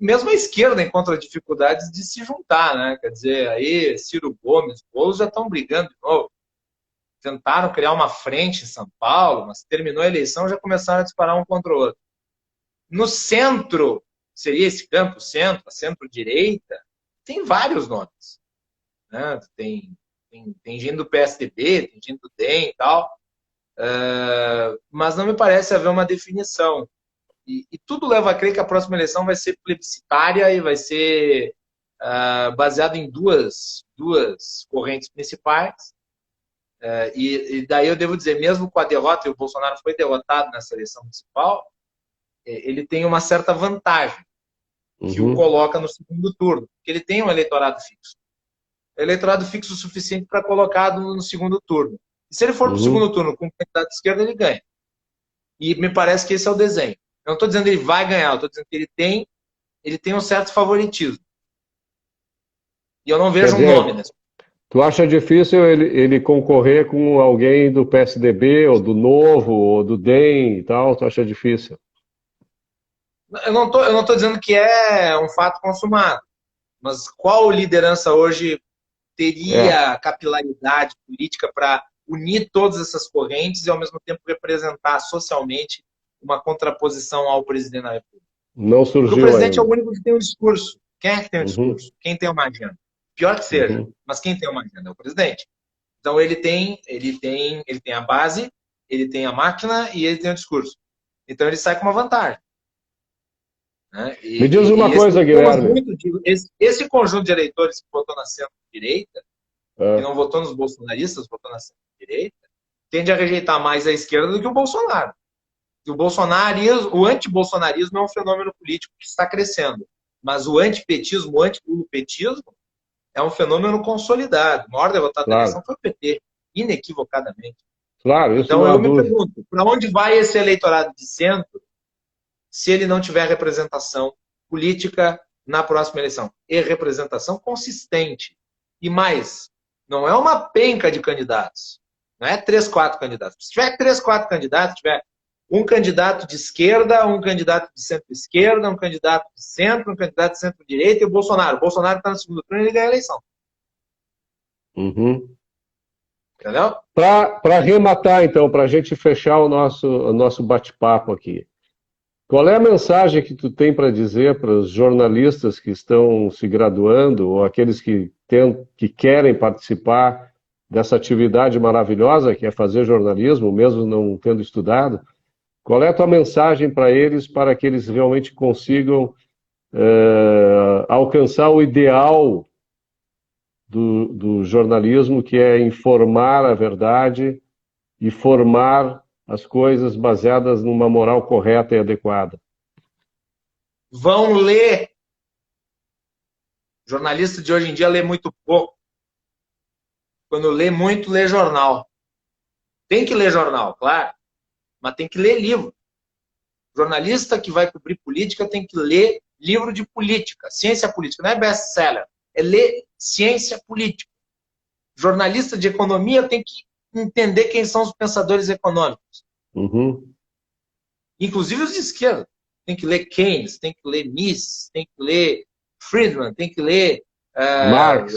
Mesmo a esquerda encontra dificuldades de se juntar, né? Quer dizer, aí Ciro Gomes, Boulos já estão brigando de novo. Tentaram criar uma frente em São Paulo, mas terminou a eleição já começaram a disparar um contra o outro. No centro, seria esse campo, centro, a centro-direita, tem vários nomes. Né? Tem gente do PSDB, tem gente do DEM e tal, mas não me parece haver uma definição. E tudo leva a crer que a próxima eleição vai ser plebiscitária e vai ser baseado em duas correntes principais. E daí eu devo dizer, mesmo com a derrota, e o Bolsonaro foi derrotado nessa eleição municipal, ele tem uma certa vantagem que o coloca no segundo turno, porque ele tem um eleitorado fixo. Eleitorado fixo o suficiente para colocado no segundo turno. E se ele for para o segundo turno com o candidato de esquerda, ele ganha. E me parece que esse é o desenho. Eu não estou dizendo que ele vai ganhar, eu estou dizendo que ele tem um certo favoritismo. E eu não vejo um nome nesse. Tu acha difícil ele concorrer com alguém do PSDB, ou do Novo, ou do DEM e tal? Tu acha difícil? Eu não tô dizendo que é um fato consumado. Mas qual liderança hoje teria capilaridade política para unir todas essas correntes e, ao mesmo tempo, representar socialmente uma contraposição ao presidente da República? Não surgiu Porque o presidente ainda. é o único que tem um discurso. Quem é que tem um discurso? Quem tem uma agenda? Pior que seja, mas quem tem uma agenda é o presidente. Então ele tem a base, ele tem a máquina e ele tem o discurso. Então ele sai com uma vantagem. Né? Me diz uma coisa, Guilherme. Esse conjunto de eleitores que votou na centro-direita, que não votou nos bolsonaristas, votou na centro-direita, tende a rejeitar mais a esquerda do que o Bolsonaro. O antibolsonarismo é um fenômeno político que está crescendo. Mas o antipetismo, o anti-lupetismo, é um fenômeno consolidado. O maior derrotado da eleição foi o PT, inequivocadamente. Claro, isso então eu me pergunto, para onde vai esse eleitorado de centro se ele não tiver representação política na próxima eleição? E representação consistente. E mais, não é uma penca de candidatos. Não é 3, 4 candidatos. Se tiver 3, 4 candidatos, tiver um candidato de esquerda, um candidato de centro-esquerda, um candidato de centro, um candidato de centro-direita e o Bolsonaro. O Bolsonaro está no segundo turno e ele ganha a eleição. Entendeu? Para arrematar, então, para a gente fechar o nosso bate-papo aqui, qual é a mensagem que tu tem para dizer para os jornalistas que estão se graduando ou aqueles que querem participar dessa atividade maravilhosa que é fazer jornalismo, mesmo não tendo estudado? Qual é a tua mensagem para eles, para que eles realmente consigam alcançar o ideal do jornalismo, que é informar a verdade e formar as coisas baseadas numa moral correta e adequada? Vão ler. O jornalista de hoje em dia lê muito pouco. Quando lê muito, lê jornal. Tem que ler jornal, claro, mas tem que ler livro. Jornalista que vai cobrir política tem que ler livro de política, ciência política, não é best-seller, é ler ciência política. Jornalista de economia tem que entender quem são os pensadores econômicos. Uhum. Inclusive os de esquerda. Tem que ler Keynes, tem que ler Mises, tem que ler Friedman, tem que ler Marx.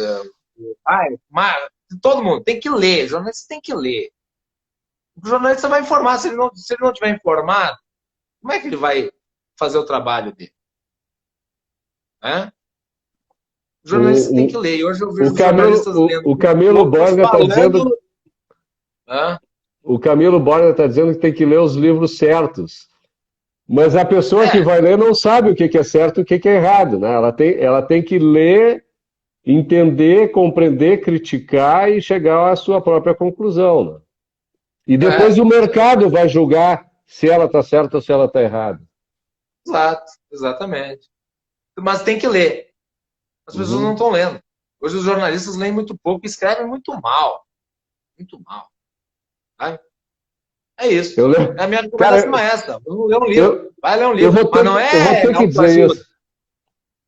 Todo mundo tem que ler. O jornalista tem que ler. O jornalista vai informar. Se ele não tiver informado, como é que ele vai fazer o trabalho dele? O jornalista tem que ler. E hoje eu vejo jornalistas lendo. O Camilo Borga está dizendo... O Camilo Borga está dizendo que tem que ler os livros certos. Mas a pessoa que vai ler não sabe o que é certo e o que é errado, né? Ela tem que ler, entender, compreender, criticar e chegar à sua própria conclusão, né? E depois o mercado vai julgar se ela está certa ou se ela está errada. Exato, exatamente. Mas tem que ler. As pessoas não estão lendo. Hoje os jornalistas leem muito pouco e escrevem muito mal. Muito mal. Sabe? É isso. É a minha recomendação é essa. Vamos ler um livro. Vai ler um livro. Mas não é. Eu vou ter que dizer isso.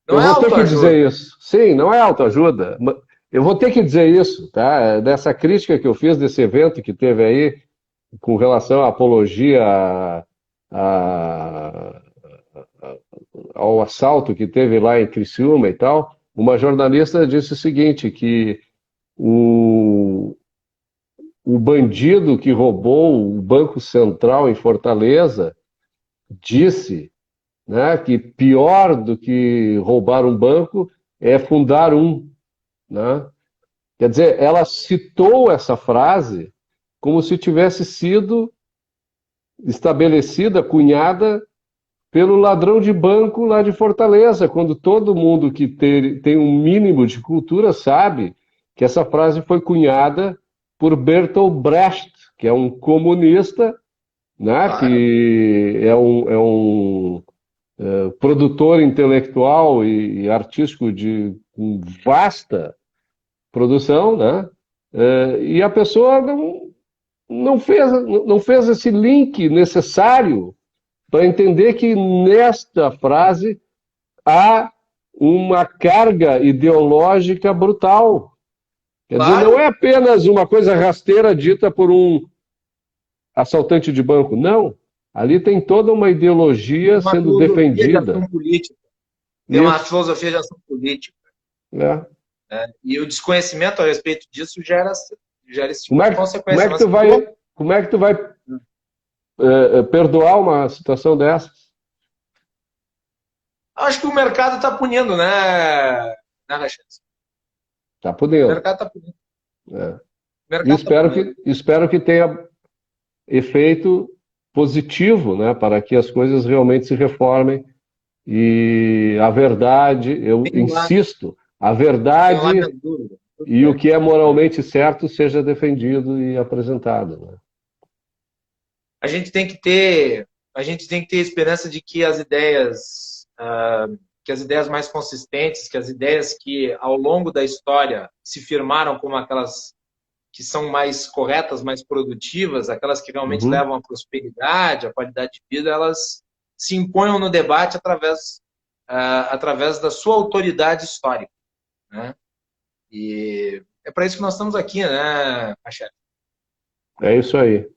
Eu vou ter que dizer isso. Sim, não é autoajuda. Eu vou ter que dizer isso, tá? Dessa crítica que eu fiz desse evento que teve aí, com relação à apologia ao assalto que teve lá em Criciúma e tal, uma jornalista disse o seguinte, que o bandido que roubou o Banco Central em Fortaleza disse, né, que pior do que roubar um banco é fundar um, né? Quer dizer, ela citou essa frase como se tivesse sido estabelecida, cunhada pelo ladrão de banco lá de Fortaleza, quando todo mundo que tem um mínimo de cultura sabe que essa frase foi cunhada por Bertolt Brecht, que é um comunista, né, claro, que é um produtor intelectual e artístico de vasta produção, né, e a pessoa não fez esse link necessário para entender que nesta frase há uma carga ideológica brutal. Quer dizer, não é apenas uma coisa rasteira dita por um assaltante de banco, não. Ali tem toda uma ideologia sendo defendida. De ação política. Tem uma filosofia de ação política. E o desconhecimento a respeito disso gera esse tipo de consequência. Como é que tu vai perdoar uma situação dessas? Acho que o mercado está punindo, né, Rachel? Está punindo. O mercado está punindo. Espero que tenha efeito positivo, né, para que as coisas realmente se reformem e a verdade, eu insisto, a verdade e o que é moralmente certo seja defendido e apresentado, né? A gente tem que ter esperança de que as ideias mais consistentes, que as ideias que ao longo da história se firmaram como aquelas que são mais corretas, mais produtivas, aquelas que realmente levam à prosperidade, à qualidade de vida, elas se imponham no debate através da sua autoridade histórica, né? E é para isso que nós estamos aqui, né, Rachel? É isso aí.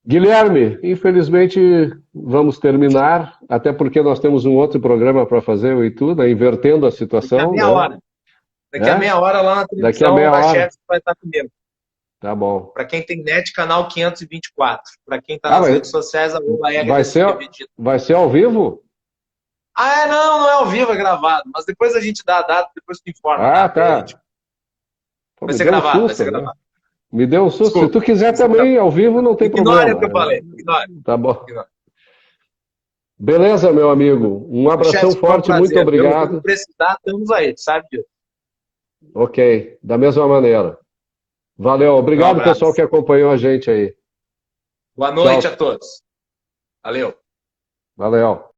Guilherme, infelizmente vamos terminar, até porque nós temos um outro programa para fazer, eu e tu, né, invertendo a situação. Daqui a meia hora. Daqui a meia hora lá na televisão, a chefe vai estar comigo. Tá bom. Para quem tem net, canal 524. Para quem está nas redes sociais, vai ser ao vivo? Não é ao vivo, é gravado. Mas depois a gente dá a data, depois tu informa. Tá. Vai ser gravado, vai ser gravado. Me deu um susto. Desculpa, se tu quiser também, ao vivo, não tem problema. Ignore o que eu falei. Ignore. Tá bom. Ignore. Beleza, meu amigo. Um abração forte, muito obrigado. Quando precisar, estamos aí, sabe disso. Ok, da mesma maneira. Valeu, obrigado pessoal que acompanhou a gente aí. Boa noite a todos. Valeu. Valeu.